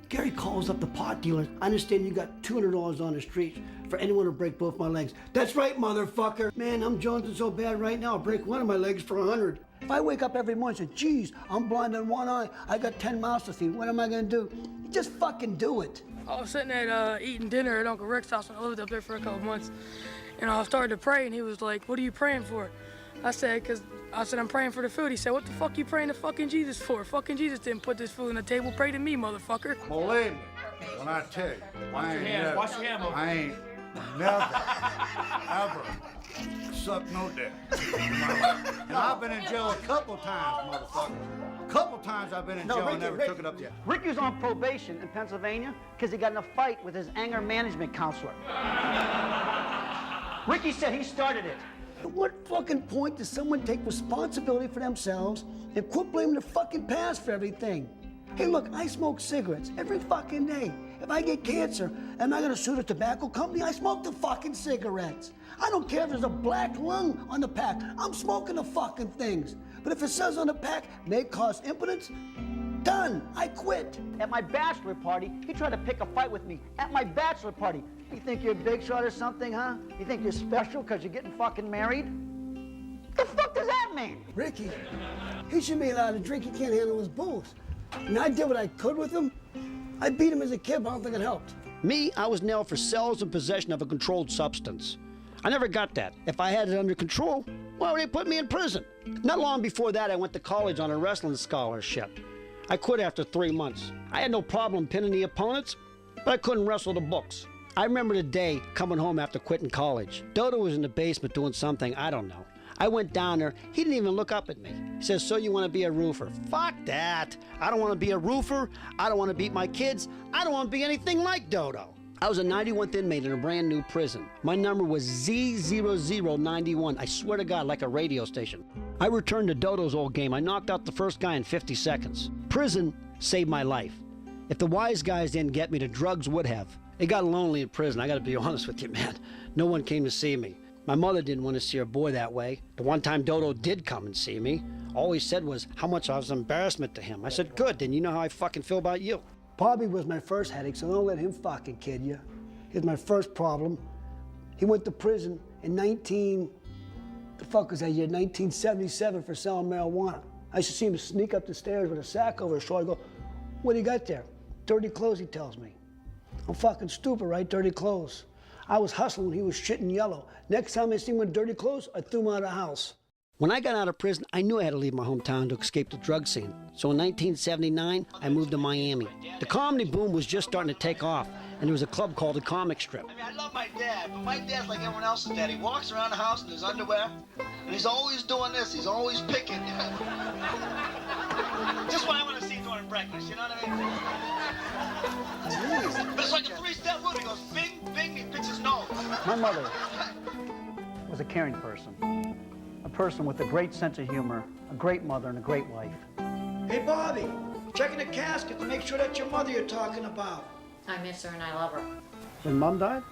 Gary calls up the pot dealer. I understand you got $200 on the street for anyone to break both my legs. That's right, motherfucker. Man, I'm jonesing so bad right now, I'll break one of my legs for 100. If I wake up every morning and say, geez, I'm blind in one eye, I got 10 miles to feed, what am I gonna do? You just fucking do it. I was sitting there eating dinner at Uncle Rick's house, and I lived up there for a couple months. And I started to pray, and he was like, what are you praying for? I said, I'm praying for the food. He said, what the fuck you praying to fucking Jesus for? Fucking Jesus didn't put this food on the table. Pray to me, motherfucker. Believe me, when I tell you, Wash your hands. I ain't never, ever sucked no dick in my life. And I've been in jail a couple times, motherfucker. Couple times I've been in jail and never took it up yet. Ricky was on probation in Pennsylvania because he got in a fight with his anger management counselor. Ricky said he started it. At what fucking point does someone take responsibility for themselves and quit blaming the fucking past for everything? Hey, look, I smoke cigarettes every fucking day. If I get cancer, am I gonna sue the tobacco company? I smoke the fucking cigarettes. I don't care if there's a black lung on the pack. I'm smoking the fucking things. But if it says on the pack, may cause impotence, done, I quit. At my bachelor party, he tried to pick a fight with me. At my bachelor party. You think you're a big shot or something, huh? You think you're special because you're getting fucking married? The fuck does that mean? Ricky, he should be allowed to drink. He can't handle his booze. And I did what I could with him. I beat him as a kid, but I don't think it helped. Me, I was nailed for sales and possession of a controlled substance. I never got that. If I had it under control, why would they put me in prison? Not long before that, I went to college on a wrestling scholarship. I quit after 3 months. I had no problem pinning the opponents, but I couldn't wrestle the books. I remember the day coming home after quitting college. Dodo was in the basement doing something, I don't know. I went down there, he didn't even look up at me. He says, so you want to be a roofer? Fuck that. I don't want to be a roofer. I don't want to beat my kids. I don't want to be anything like Dodo. I was a 91th inmate in a brand new prison. My number was Z0091. I swear to God, like a radio station. I returned to Dodo's old game. I knocked out the first guy in 50 seconds. Prison saved my life. If the wise guys didn't get me, the drugs would have. It got lonely in prison, I gotta be honest with you, man. No one came to see me. My mother didn't want to see her boy that way. The one time Dodo did come and see me, all he said was how much I was an embarrassment to him. I said, good, then you know how I fucking feel about you. Bobby was my first headache, so don't let him fucking kid you. Here's my first problem. He went to prison in 1977 for selling marijuana. I used to see him sneak up the stairs with a sack over his shoulder. I go, what do you got there? Dirty clothes, he tells me. I'm fucking stupid, right? Dirty clothes. I was hustling when he was shitting yellow. Next time I see him with dirty clothes, I threw him out of the house. When I got out of prison, I knew I had to leave my hometown to escape the drug scene. So in 1979, I moved to Miami. The comedy boom was just starting to take off, and there was a club called the Comic Strip. I mean, I love my dad, but my dad's like everyone else's dad. He walks around the house in his underwear, and he's always doing this. He's always picking. Just what I want to see during breakfast, you know what I mean? But it's like a three-step route. He goes bing, bing, he picks his nose. My mother was a caring person. A person with a great sense of humor, a great mother, and a great wife. Hey, Bobby, checking the casket to make sure that's your mother you're talking about. I miss her and I love her. When Mom died?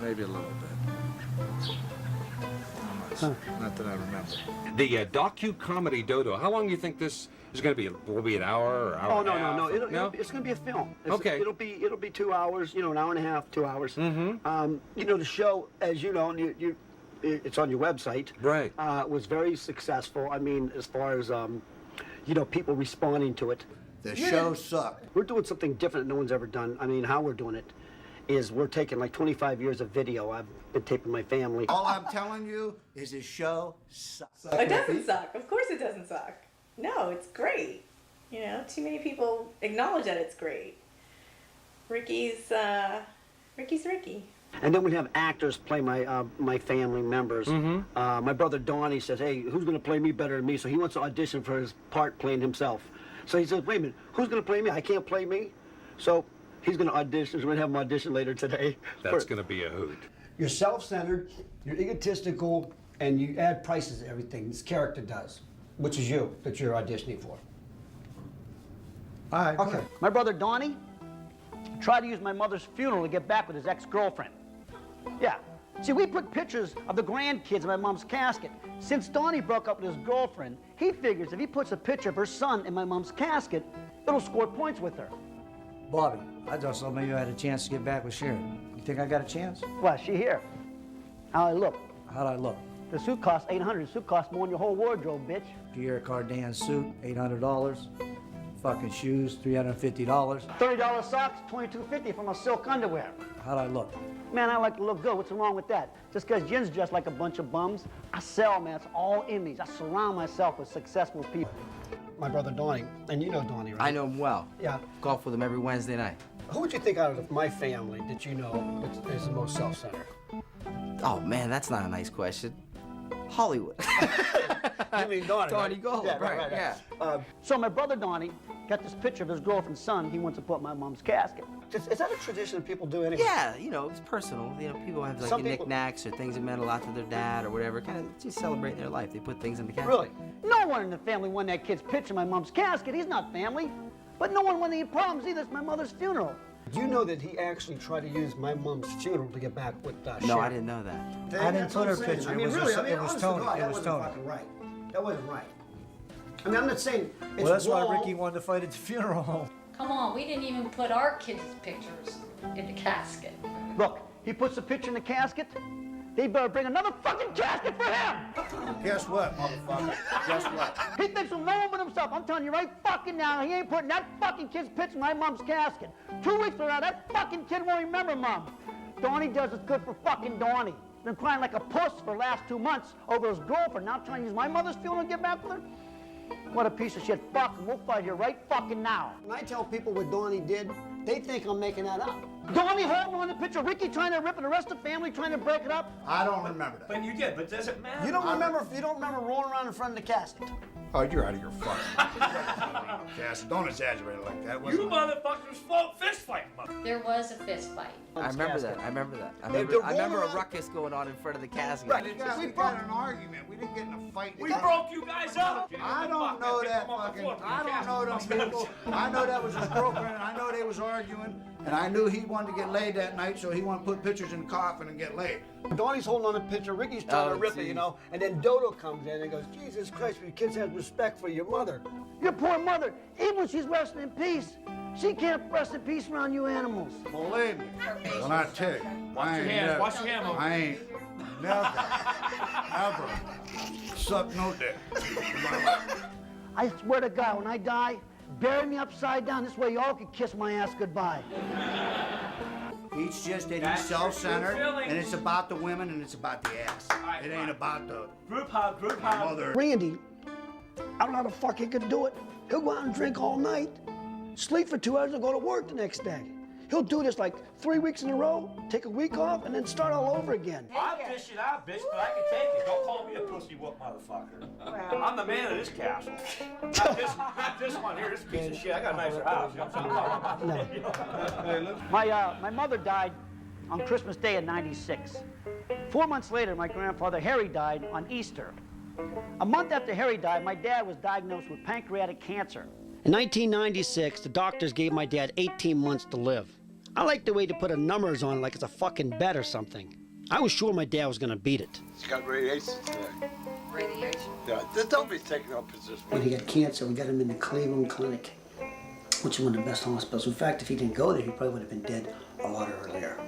Maybe a little bit. Not that I remember. The docu-comedy Dodo, how long do you think this is going to be? Will it be an hour or hour Oh, and a half? no. It's going to be a film. Okay. It'll be 2 hours, an hour and a half, 2 hours. Mm-hmm. The show, as you know, it's on your website. Right. Was very successful. I mean, as far as, people responding to it. The show sucked. We're doing something different that no one's ever done. I mean, how we're doing it is we're taking like 25 years of video. I've been taping my family. All I'm telling you is the show sucks. It doesn't suck. Of course it doesn't suck. No, it's great. Too many people acknowledge that it's great. Ricky's Ricky. And then we have actors play my family members. Mm-hmm. My brother Donnie says, hey, who's going to play me better than me? So he wants to audition for his part playing himself. So he says, wait a minute, who's going to play me? I can't play me. So he's going to audition. We're going to have him audition later today. That's going to be a hoot. You're self-centered, you're egotistical, and you add prices to everything. This character does, which is you, that you're auditioning for. All right. Okay. My brother Donnie tried to use my mother's funeral to get back with his ex-girlfriend. Yeah. See, we put pictures of the grandkids in my mom's casket. Since Donnie broke up with his girlfriend, he figures if he puts a picture of her son in my mom's casket, it'll score points with her. Bobby, I just thought maybe I had a chance to get back with Sharon. You think I got a chance? Well, she here. How'd I look? How'd I look? The suit costs $800. The suit costs more than your whole wardrobe, bitch. Pierre Cardin suit, $800. Fucking shoes, $350. $30 socks, $22.50 from my silk underwear. How'd I look? Man, I like to look good. What's wrong with that? Just because Jen's dressed like a bunch of bums, I sell, man. It's all image. I surround myself with successful people. My brother Donnie, and you know Donnie, right? I know him well. Yeah. Golf with him every Wednesday night. Who would you think out of my family that you know is the most self-centered? Oh man, that's not a nice question. Hollywood. You mean Donnie? Donnie Gold, Yeah, right, yeah. So my brother Donnie got this picture of his girlfriend's son he wants to put in my mom's casket. Is that a tradition that people do anyway? Yeah, it's personal. People have like knickknacks or things that meant a lot to their dad or whatever. Kind of just celebrating their life. They put things in the casket. Really? No one in the family won that kid's picture in my mom's casket. He's not family. But no one won any problems either. It's my mother's funeral. Do you know that he actually tried to use my mom's funeral to get back with Sharon? No, I didn't know that. I didn't put her picture. I mean, it was, really, it was honest to Tony. God, It was that wasn't Tony. fucking right. That wasn't right. I mean, I'm not saying it's Well, that's wrong. why Ricky wanted to fight at the funeral home. Come on, we didn't even put our kids' pictures in the casket. Look, he puts a picture in the casket. They better bring another fucking casket for him! Guess what, motherfucker? Guess what? He thinks of no one but himself. I'm telling you right fucking now, he ain't putting that fucking kid's picture in my mom's casket. 2 weeks from now, that fucking kid won't remember Mom. Donnie does what's good for fucking Donnie. Been crying like a puss for the last 2 months over his girlfriend, now trying to use my mother's funeral to get back with her? What a piece of shit. Fuck him. We'll fight here right fucking now. When I tell people what Donnie did, they think I'm making that up. Donnie holding on the picture, Ricky trying to rip it, the rest of the family trying to break it up. I don't remember that. But you did, but does it matter? You don't remember rolling around in front of the casket? Oh, you're out of your fucking Cass, don't exaggerate it like that. You motherfuckers fought fist fight, mother. There was a fist fight. I remember that. I remember they're a rolling ruckus going on in front of the casket. Right, we got an argument. We didn't get in a fight. We broke you guys up. I don't know that fucking. I don't know them people. I know that was his girlfriend. I know they was arguing, And I knew he wanted to get laid that night, so he wanted to put pictures in the coffin and get laid. Donnie's holding on a picture, Ricky's trying to rip it, you know, and then Dodo comes in and goes, Jesus Christ, your kids have respect for your mother. Your poor mother, even when she's resting in peace, she can't rest in peace around you animals. Believe me, when I tell you, I ain't never, I ain't never sucked no dick. I swear to God, when I die, bury me upside down. This way y'all can kiss my ass goodbye. He's just that he's self-centered, and it's about the women and it's about the ass. It ain't about the group hug, mother. Randy, I don't know how the fuck he could do it. He'll go out and drink all night, sleep for 2 hours, and go to work the next day. He'll do this like 3 weeks in a row, take a week off, and then start all over again. I dish it out, bitch, but I can take it. Don't call me a pussy whoop motherfucker. I'm the man of this castle. Not this one here, this piece of shit. I got a nicer house. My mother died on Christmas Day in '96. 4 months later, my grandfather Harry died on Easter. A month after Harry died, my dad was diagnosed with pancreatic cancer. In 1996, the doctors gave my dad 18 months to live. I like the way they put numbers on it like it's a fucking bet or something. I was sure my dad was gonna beat it. He's got radiation today. Radiation? Yeah, don't be taking up position. When he got cancer, we got him in the Cleveland Clinic, which is one of the best hospitals. In fact, if he didn't go there, he probably would have been dead a lot earlier.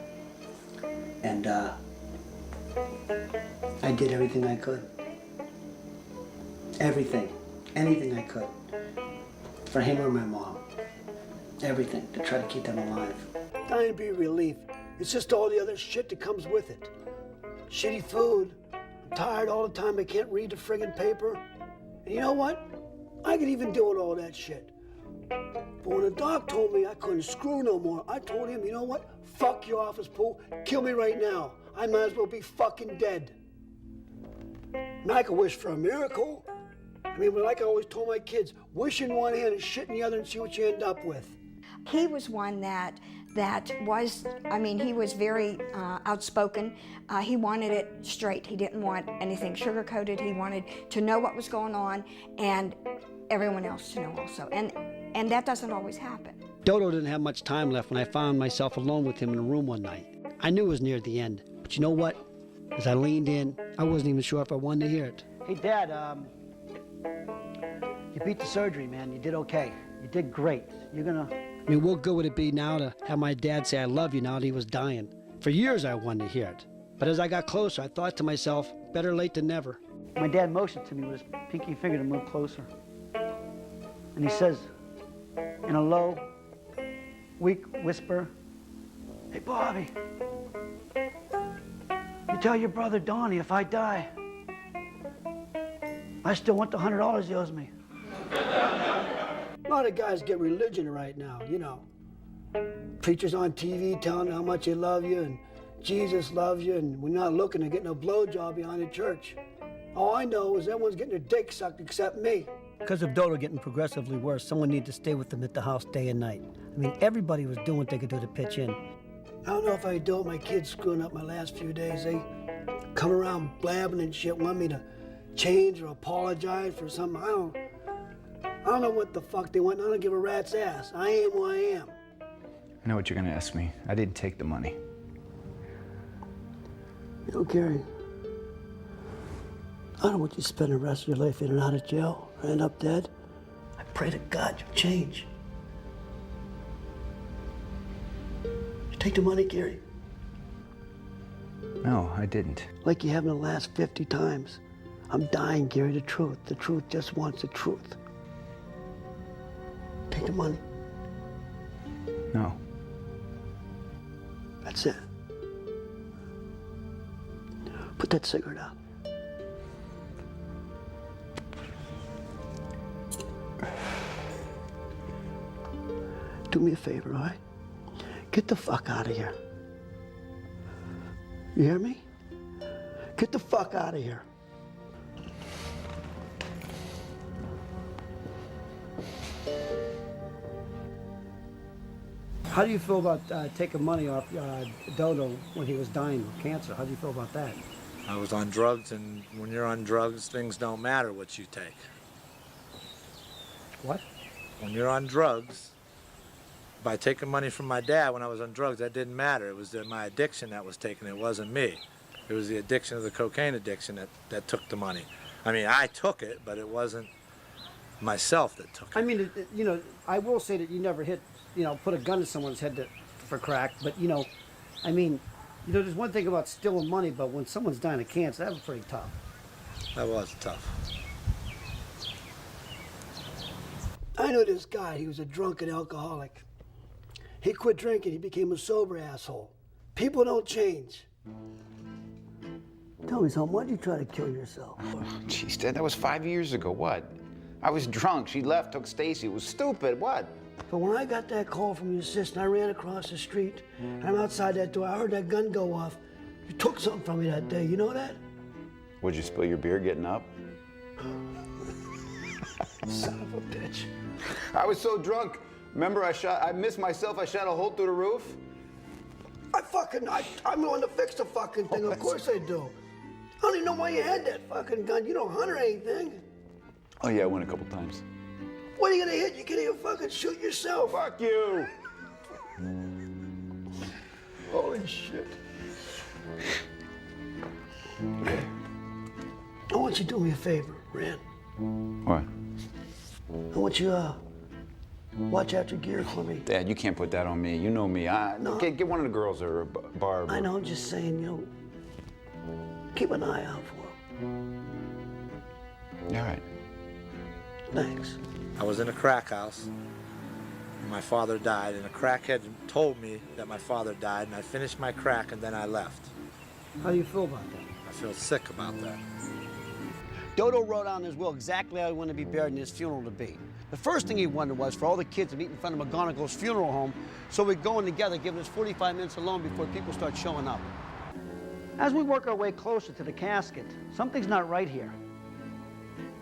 And I did everything I could. Everything. Anything I could. For him or my mom. Everything to try to keep them alive. Dying be a relief. It's just all the other shit that comes with it. Shitty food. I'm tired all the time. I can't read the friggin' paper. And you know what? I could even deal with all that shit. But when the doc told me I couldn't screw no more, I told him, you know what? Fuck your office pool. Kill me right now. I might as well be fucking dead. And I could wish for a miracle. I mean, like I always told my kids, wish in one hand and shit in the other and see what you end up with. He was one that was, I mean, he was very outspoken. He wanted it straight. He didn't want anything sugar-coated. He wanted to know what was going on and everyone else to know also. And that doesn't always happen. Dodo didn't have much time left when I found myself alone with him in a room one night. I knew it was near the end, but you know what? As I leaned in, I wasn't even sure if I wanted to hear it. Hey, Dad, you beat the surgery, man. You did okay. You did great. You're gonna... I mean, what good would it be now to have my dad say I love you now that he was dying? For years I wanted to hear it. But as I got closer, I thought to myself, better late than never. My dad motioned to me with his pinky finger to move closer. And he says, in a low, weak whisper, "Hey, Bobby, you tell your brother Donnie if I die, I still want the $100 he owes me." A lot of guys get religion right now, you know. Preachers on TV telling how much they love you and Jesus loves you, and we're not looking to get no blowjob behind the church. All I know is everyone's getting their dick sucked except me. Because of Dodo getting progressively worse, someone needed to stay with them at the house day and night. I mean, everybody was doing what they could do to pitch in. I don't know if I do it. My kids screwing up my last few days. They come around blabbing and shit, want me to change or apologize for something. I don't know what the fuck they want. I don't give a rat's ass. I am who I am. I know what you're gonna ask me. I didn't take the money. You know, Gary, I don't want you to spend the rest of your life in and out of jail or end up dead. I pray to God you change. You take the money, Gary? No, I didn't. Like you have in the last 50 times. I'm dying, Gary, the truth. The truth just wants the truth. Take the money. No. That's it. Put that cigarette out. Do me a favor, all right? Get the fuck out of here. You hear me? Get the fuck out of here. How do you feel about taking money off Dodo when he was dying of cancer? How do you feel about that? I was on drugs, and when you're on drugs, things don't matter what you take. What? When you're on drugs, by taking money from my dad when I was on drugs, that didn't matter. It was my addiction that was taken. It wasn't me. It was the addiction of the cocaine addiction that took the money. I mean, I took it, but it wasn't myself that took it. I mean, you know, I will say that you never put a gun to someone's head for crack, but, you know, I mean, you know, there's one thing about stealing money, but when someone's dying of cancer, that was pretty tough. That was tough. I know this guy. He was a drunken alcoholic. He quit drinking. He became a sober asshole. People don't change. Tell me something. Why'd you try to kill yourself? Jeez, Dad, that was 5 years ago. What? I was drunk. She left, took Stacy. It was stupid. What? But when I got that call from your sister, I ran across the street, and I'm outside that door. I heard that gun go off. You took something from me that day. You know that? Would you spill your beer getting up? Son of a bitch. I was so drunk. Remember, I missed myself. I shot a hole through the roof. I'm going to fix the fucking thing. Of course I do. I don't even know why you had that fucking gun. You don't hunt or anything. Oh, yeah, I went a couple times. What are you gonna hit? You can't even fucking shoot yourself. Fuck you. Holy shit. Okay. I want you to do me a favor, Rand. What? I want you watch after gear for me. Dad, you can't put that on me. You know me. No. Get one of the girls or Barb. I know, I'm just saying, you know, keep an eye out for him. All right. Thanks. I was in a crack house. My father died, and a crackhead told me that my father died, and I finished my crack, and then I left. How do you feel about that? I feel sick about that. Dodo wrote on his will exactly how he wanted to be buried and his funeral to be. The first thing he wanted was for all the kids to meet in front of McGonagall's funeral home, so we'd go in together, giving us 45 minutes alone before people start showing up. As we work our way closer to the casket, something's not right here.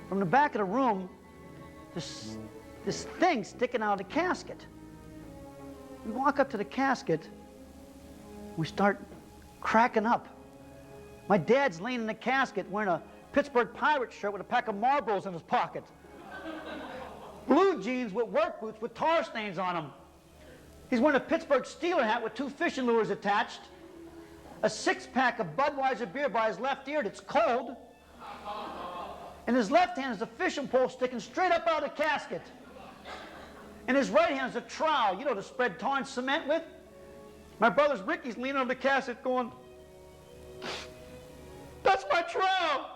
From the back of the room, this thing sticking out of the casket. We walk up to the casket, we start cracking up. My dad's laying in the casket wearing a Pittsburgh Pirates shirt with a pack of Marlboros in his pocket. Blue jeans with work boots with tar stains on them. He's wearing a Pittsburgh Steeler hat with 2 fishing lures attached. A 6-pack of Budweiser beer by his left ear that's cold. In his left hand is a fishing pole sticking straight up out of the casket. In his right hand is a trowel, you know, to spread tar and cement with. My brother's Ricky's leaning on the casket going, "That's my trowel!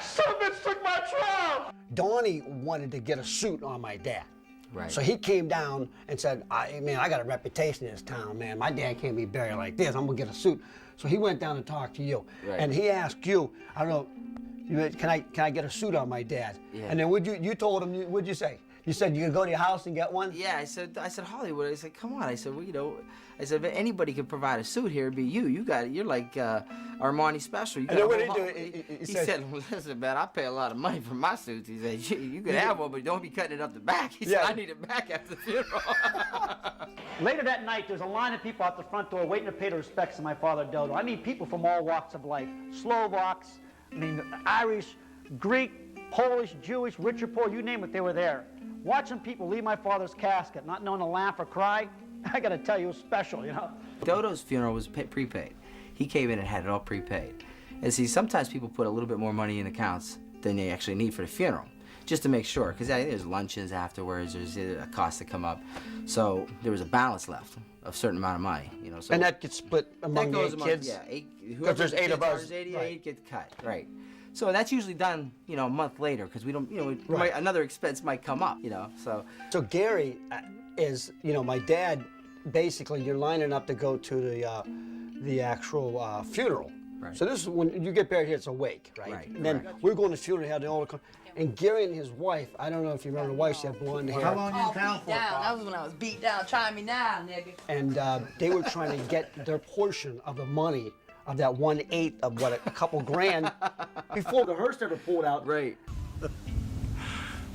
Some bitch took my trowel!" Donnie wanted to get a suit on my dad. Right. So he came down and said, man, I got a reputation in this town, man. My dad can't be buried like this. I'm gonna get a suit. So he went down and talked to you. Right. And he asked you, I don't know, can I get a suit on my dad? Yeah. And then you told him, what'd you say? You said you could go to your house and get one? Yeah, I said Hollywood. I said, come on. I said, well, you know, I said, if anybody could provide a suit here, it'd be you. You got it. You're like Armani Special. You got And then what a did whole- he do? He said, well, listen, man, I pay a lot of money for my suits. He said, you can have one, but don't be cutting it up the back. He said, I need it back after the funeral. Later that night, there's a line of people out the front door waiting to pay the respects to my father, Dodo. I mean, people from all walks of life. Slovaks, Irish, Greek, Polish, Jewish, rich or poor, you name it, they were there. Watching people leave my father's casket, not knowing to laugh or cry, I gotta tell you, it was special, you know? Dodo's funeral was prepaid. He came in and had it all prepaid. And see, sometimes people put a little bit more money in accounts than they actually need for the funeral, just to make sure, because there's luncheons afterwards, there's a cost to come up. So there was a balance left of a certain amount of money, you know. So And that gets split among the 8 kids? Yeah, Because there's 8 of us. 88 Right. gets cut, right. So that's usually done, you know, a month later, because we don't, you know, Right. another expense might come up, you know, so. So Gary is, you know, my dad, basically you're lining up to go to the actual funeral. Right. So this is when you get buried here, it's a wake, right? Right, And then correct. we're going to the funeral, had all the, and Gary and his wife, I don't know if you remember the wife, she had blonde hair. How long you in town for, Down. Pop? That was when I was beat down. Try me now, nigga. And they were trying to get their portion of the money of that 1/8 of what, a couple grand before the hearse ever pulled out. Right.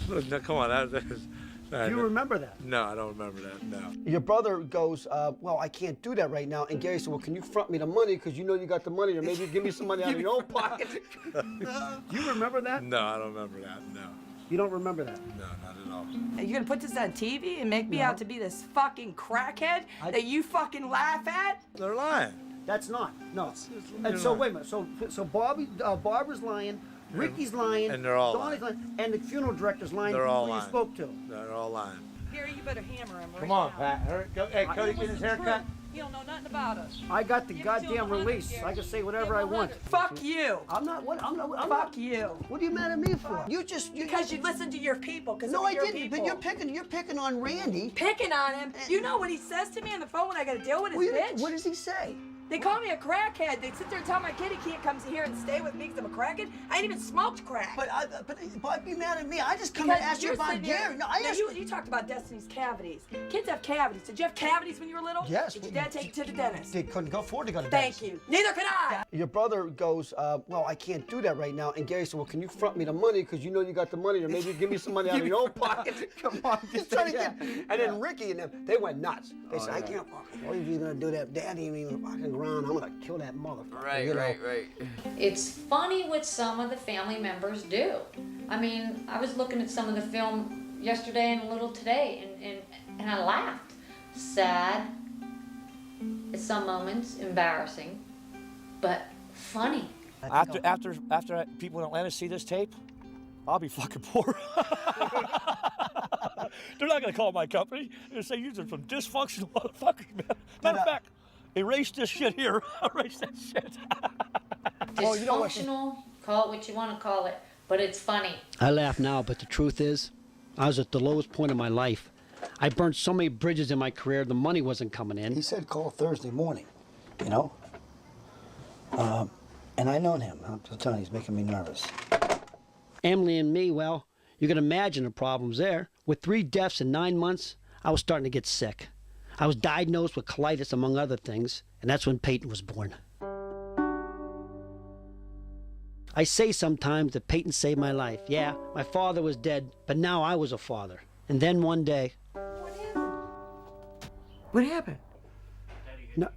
No, come on. Do you remember that? No, I don't remember that, no. Your brother goes, well, I can't do that right now. And Gary said, well, can you front me the money? Because you know you got the money, or maybe give me some money out of your own pocket. Do you remember that? No, I don't remember that, no. You don't remember that? No, not at all. Are you gonna put this on TV and make me out to be this fucking crackhead that you fucking laugh at? They're lying. That's not. No. And so wait a minute. So Barbara's lying, Ricky's lying, And they're all Donnie's lying, and the funeral director's lying. They're all who lying. you spoke to. They're all lying. Gary, you better hammer him right Come on, now. Pat. Hurry, go, hey, Cody, get his hair cut. He don't know nothing about us. I got the goddamn release. I can say whatever I want. Fuck you. I'm not. What? I'm not. Fuck you. What are you mad at me for? Because you listen to your people. No, I didn't. But you're picking on Randy. Picking on him. You know what he says to me on the phone when I got to deal with his bitch? What does he say? They call me a crackhead. They sit there and tell my kid he can't come here and stay with me because I'm a crackhead. I ain't even smoked crack. But be mad at me. I just come and ask you about Gary. No, I asked you talked about Destiny's cavities. Kids have cavities. Did you have cavities when you were little? Yes. Did your dad take you to the dentist? They couldn't afford to go to Thank you. Neither could I. Your brother goes, well, I can't do that right now. And Gary said, well, can you front me the money? Because you know you got the money, or maybe give me some money out of your own pocket. Come on, just trying to get. And then Ricky and them, they went nuts. They said, I can't fucking believe you're gonna do that. Daddy ain't even fucking around. I'm gonna kill that motherfucker. Right, you know? right. It's funny what some of the family members do. I mean, I was looking at some of the film yesterday and a little today, and I laughed. Sad, at some moments, embarrassing, but funny. After people in Atlanta see this tape, I'll be fucking poor. They're not gonna call my company. They're gonna say you're some dysfunctional motherfuckers, man. Matter of fact, erase this shit here. Erase that shit. Dysfunctional, call it what you want to call it, but it's funny. I laugh now, but the truth is, I was at the lowest point of my life. I burned so many bridges in my career, the money wasn't coming in. He said call Thursday morning, you know? And I known him. I'm telling you, he's making me nervous. Emily and me, well, you can imagine the problems there. With 3 deaths in 9 months, I was starting to get sick. I was diagnosed with colitis, among other things, and that's when Peyton was born. I say sometimes that Peyton saved my life. Yeah, my father was dead, but now I was a father. And then one day... What happened? No,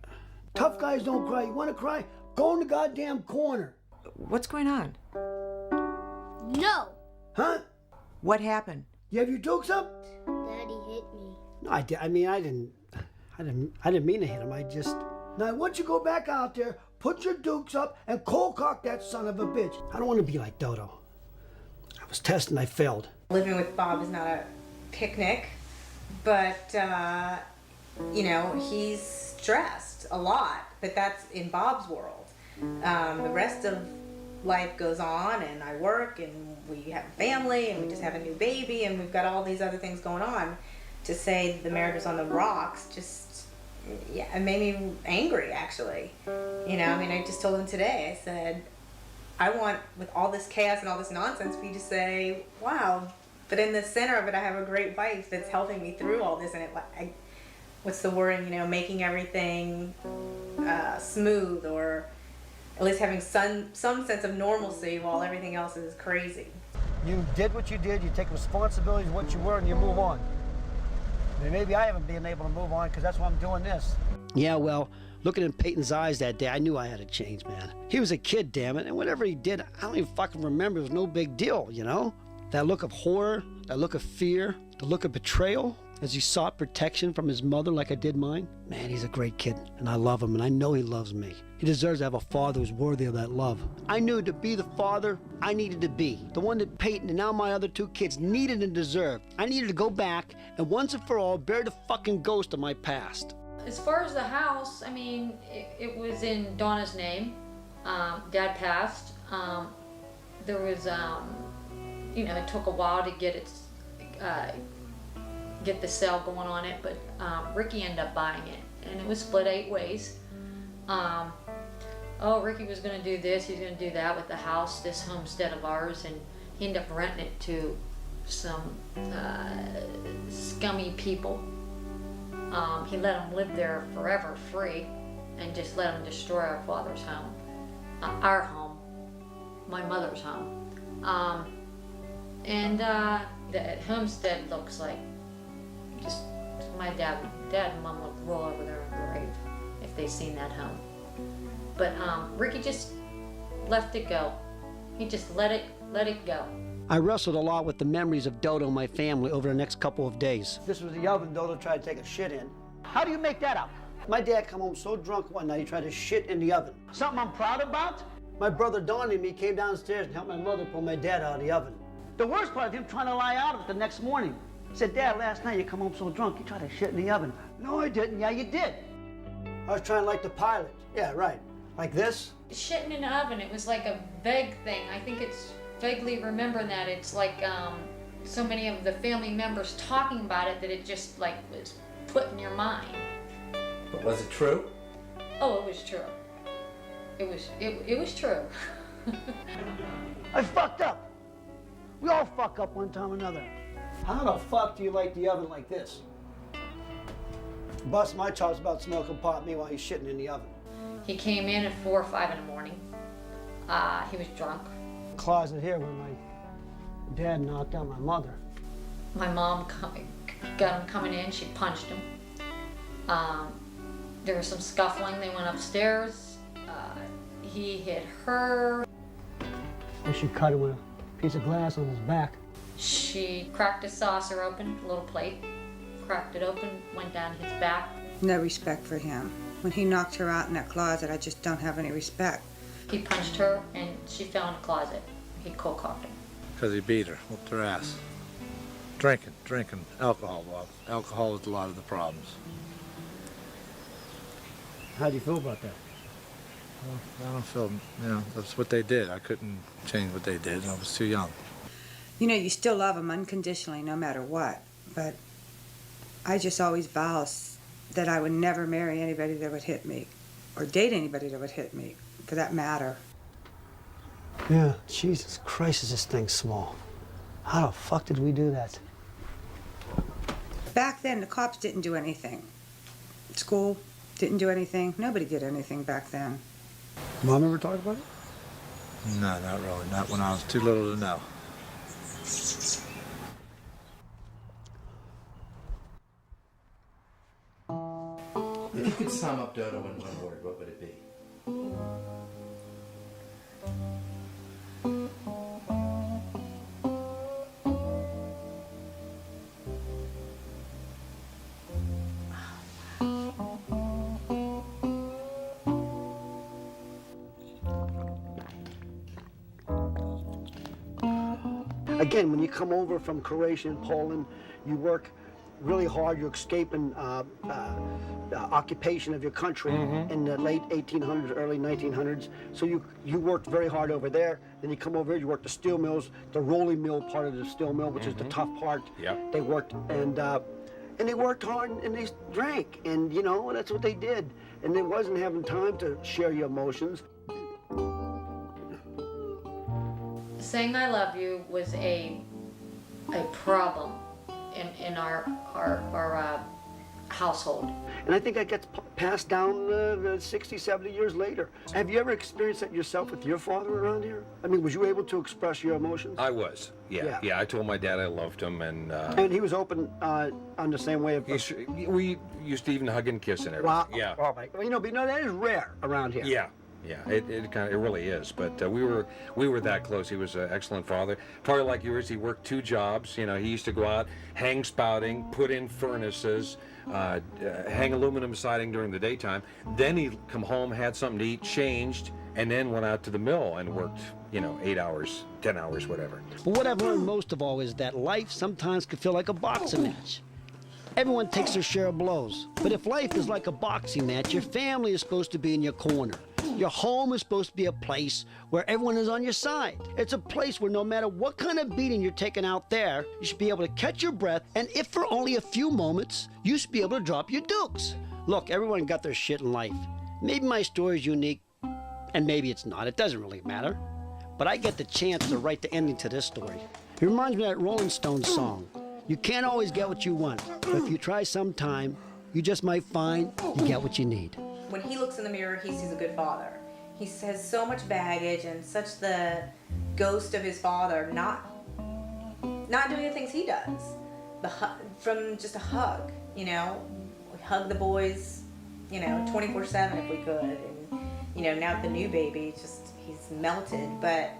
tough guys don't cry. You want to cry? Go in the goddamn corner. What's going on? No. Huh? What happened? You have your dukes up? Daddy hit me. No, I didn't mean to hit him. I just... Now, I want you to go back out there, put your dukes up, and cold cock that son of a bitch. I don't want to be like Dodo. I was testing, I failed. Living with Bob is not a picnic, but, you know, he's stressed a lot, but that's in Bob's world. The rest of life goes on, and I work, and we have a family, and we just have a new baby, and we've got all these other things going on. To say the marriage was on the rocks just, yeah, it made me angry, actually. You know, I mean, I just told him today, I said, I want, with all this chaos and all this nonsense, for you to say, wow, but in the center of it, I have a great wife that's helping me through all this, and what's the word, you know, making everything smooth, or at least having some sense of normalcy while everything else is crazy. You did what you did, you take responsibility for what you were, and you move on. I mean, maybe I haven't been able to move on because that's why I'm doing this. Yeah, well, looking in Peyton's eyes that day, I knew I had to change, man. He was a kid, damn it, and whatever he did, I don't even fucking remember. It was no big deal, you know? That look of horror, that look of fear, the look of betrayal, as he sought protection from his mother like I did mine. Man, he's a great kid, and I love him, and I know he loves me. He deserves to have a father who's worthy of that love. I knew to be the father I needed to be, the one that Peyton and now my other 2 kids needed and deserved. I needed to go back and once and for all bury the fucking ghost of my past. As far as the house, I mean, it was in Donna's name. Dad passed. There was, you know, it took a while to get the sale going on it, but Ricky ended up buying it, and it was split 8 ways. Ricky was going to do this, he's going to do that with the house, this homestead of ours, and he ended up renting it to some scummy people. He let them live there forever free, and just let them destroy our father's home, our home, my mother's home. The homestead looks like just my dad and mom would roll over their grave if they seen that home. But Ricky just left it go. He just let it go. I wrestled a lot with the memories of Dodo and my family over the next couple of days. This was the oven Dodo tried to take a shit in. How do you make that up? My dad come home so drunk one night he tried to shit in the oven. Something I'm proud about? My brother Donnie and me came downstairs and helped my mother pull my dad out of the oven. The worst part of him trying to lie out of it the next morning. He said, Dad, last night you come home so drunk, you tried to shit in the oven. No, I didn't. Yeah, you did. I was trying like the pilot. Yeah, right. Like this? Shitting in the oven, it was like a vague thing. I think it's vaguely remembering that it's like so many of the family members talking about it that it just like was put in your mind. But was it true? Oh, it was true. It was true. I fucked up. We all fuck up one time or another. How the fuck do you like the oven like this? Bust my chops about smoking pot, meanwhile he's shitting in the oven. He came in at 4 or 5 in the morning. He was drunk. Closet here where my dad knocked out my mother. My mom got him coming in. She punched him. There was some scuffling. They went upstairs. He hit her. And she cut him with a piece of glass on his back. She cracked his saucer open, a little plate. Cracked it open, went down his back. No respect for him. When he knocked her out in that closet, I just don't have any respect. He punched her and she fell in the closet. He cold coughed her. Because he beat her, whooped her ass. Drinking, alcohol. Well, alcohol is a lot of the problems. How do you feel about that? Well, I don't feel, that's what they did. I couldn't change what they did. I was too young. You know, you still love him unconditionally no matter what, but I just always vow that I would never marry anybody that would hit me, or date anybody that would hit me, for that matter. Yeah, Jesus Christ, is this thing small. How the fuck did we do that? Back then, the cops didn't do anything. School didn't do anything. Nobody did anything back then. Mom ever talk about it? No, not really. Not when I was too little to know. If you could sum up Dodo in one word, what would it be? Again, when you come over from Croatia and Poland, you work really hard. You're escaping occupation of your country in the late 1800s, early 1900s. So you worked very hard over there. Then you come over here, you work the steel mills, the rolling mill part of the steel mill, which is the tough part. Yep. They worked, and they worked hard, and they drank, and that's what they did. And they wasn't having time to share your emotions. Saying I love you was a problem in our household. And I think that gets passed down 60, 70 years later. Have you ever experienced that yourself with your father around here? I mean, was you able to express your emotions? I was, yeah. I told my dad I loved him, and he was open on the same way of... we used to even hug and kiss and everything. Wow. Yeah. Oh, my. Well, but that is rare around here. Yeah. Yeah, it really is. But we were that close. He was an excellent father. Probably like yours, he worked 2 jobs. He used to go out, hang spouting, put in furnaces, hang aluminum siding during the daytime. Then he'd come home, had something to eat, changed, and then went out to the mill and worked, 8 hours, 10 hours, whatever. But what I've learned most of all is that life sometimes can feel like a boxing match. Everyone takes their share of blows. But if life is like a boxing match, your family is supposed to be in your corner. Your home is supposed to be a place where everyone is on your side. It's a place where no matter what kind of beating you're taking out there, you should be able to catch your breath, and if for only a few moments, you should be able to drop your dukes. Look, everyone got their shit in life. Maybe my story is unique, and maybe it's not. It doesn't really matter. But I get the chance to write the ending to this story. It reminds me of that Rolling Stones song. You can't always get what you want, but if you try sometime, you just might find you get what you need. When he looks in the mirror, he sees a good father. He has so much baggage and such the ghost of his father, not doing the things he does. From just a hug, we hug the boys, 24/7 if we could. And, now the new baby, he's melted. But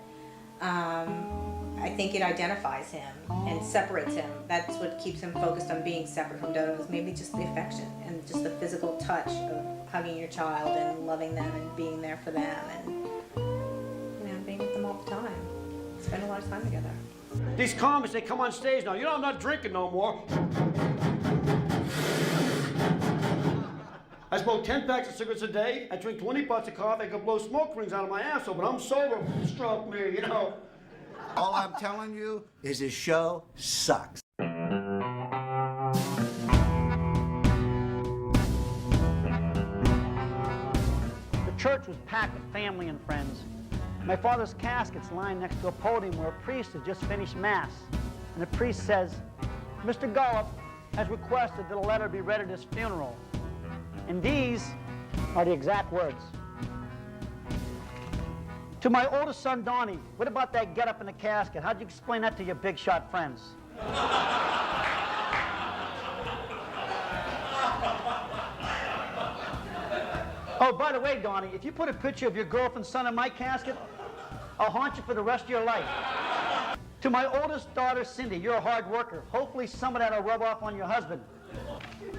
I think it identifies him and separates him. That's what keeps him focused on being separate from Dodo, is maybe just the affection and just the physical touch of hugging your child and loving them and being there for them and, you know, being with them all the time. Spend a lot of time together. These comics, they come on stage now. You know I'm not drinking no more. I smoke 10 packs of cigarettes a day. I drink 20 pots of coffee. I can blow smoke rings out of my asshole, but I'm sober. Stroke me, you know. All I'm telling you is his show sucks. The church was packed with family and friends. My father's casket's lying next to a podium where a priest has just finished Mass. And the priest says, Mr. Gullop has requested that a letter be read at his funeral. And these are the exact words. To my oldest son, Donnie, what about that get up in the casket? How'd you explain that to your big shot friends? Oh, by the way, Donnie, if you put a picture of your girlfriend's son in my casket, I'll haunt you for the rest of your life. To my oldest daughter, Cindy, you're a hard worker. Hopefully some of that will rub off on your husband.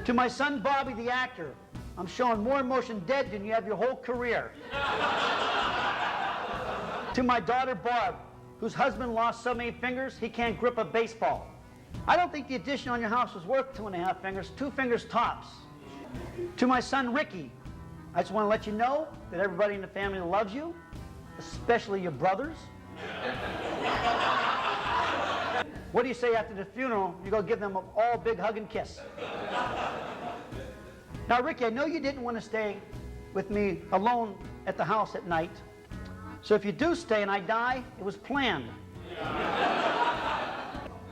To my son, Bobby, the actor, I'm showing more emotion dead than you have your whole career. To my daughter, Barb, whose husband lost so many fingers, he can't grip a baseball. I don't think the addition on your house was worth 2.5 fingers, 2 fingers tops. To my son, Ricky, I just want to let you know that everybody in the family loves you, especially your brothers. What do you say after the funeral, you go give them all a big hug and kiss? Now, Ricky, I know you didn't want to stay with me alone at the house at night. So if you do stay and I die, it was planned.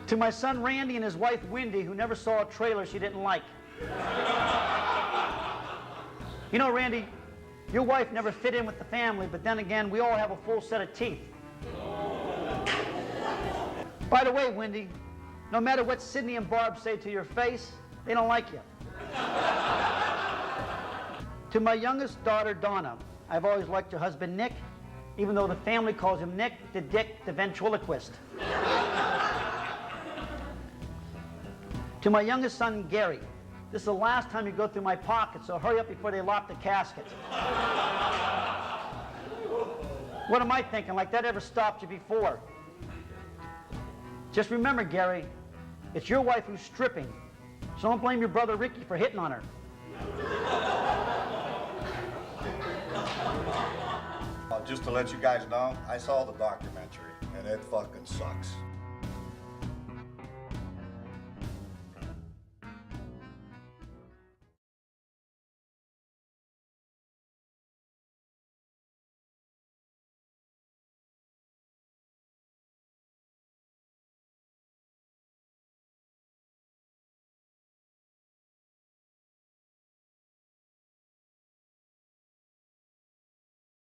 To my son Randy and his wife Wendy, who never saw a trailer she didn't like. You know, Randy, your wife never fit in with the family, but then again, we all have a full set of teeth. By the way, Wendy, no matter what Sydney and Barb say to your face, they don't like you. To my youngest daughter, Donna, I've always liked your husband, Nick, even though the family calls him Nick the Dick the Ventriloquist. To my youngest son, Gary, this is the last time you go through my pocket, so hurry up before they lock the casket. What am I thinking? Like that ever stopped you before? Just remember, Gary, it's your wife who's stripping, so don't blame your brother Ricky for hitting on her. Just to let you guys know, I saw the documentary, and it fucking sucks.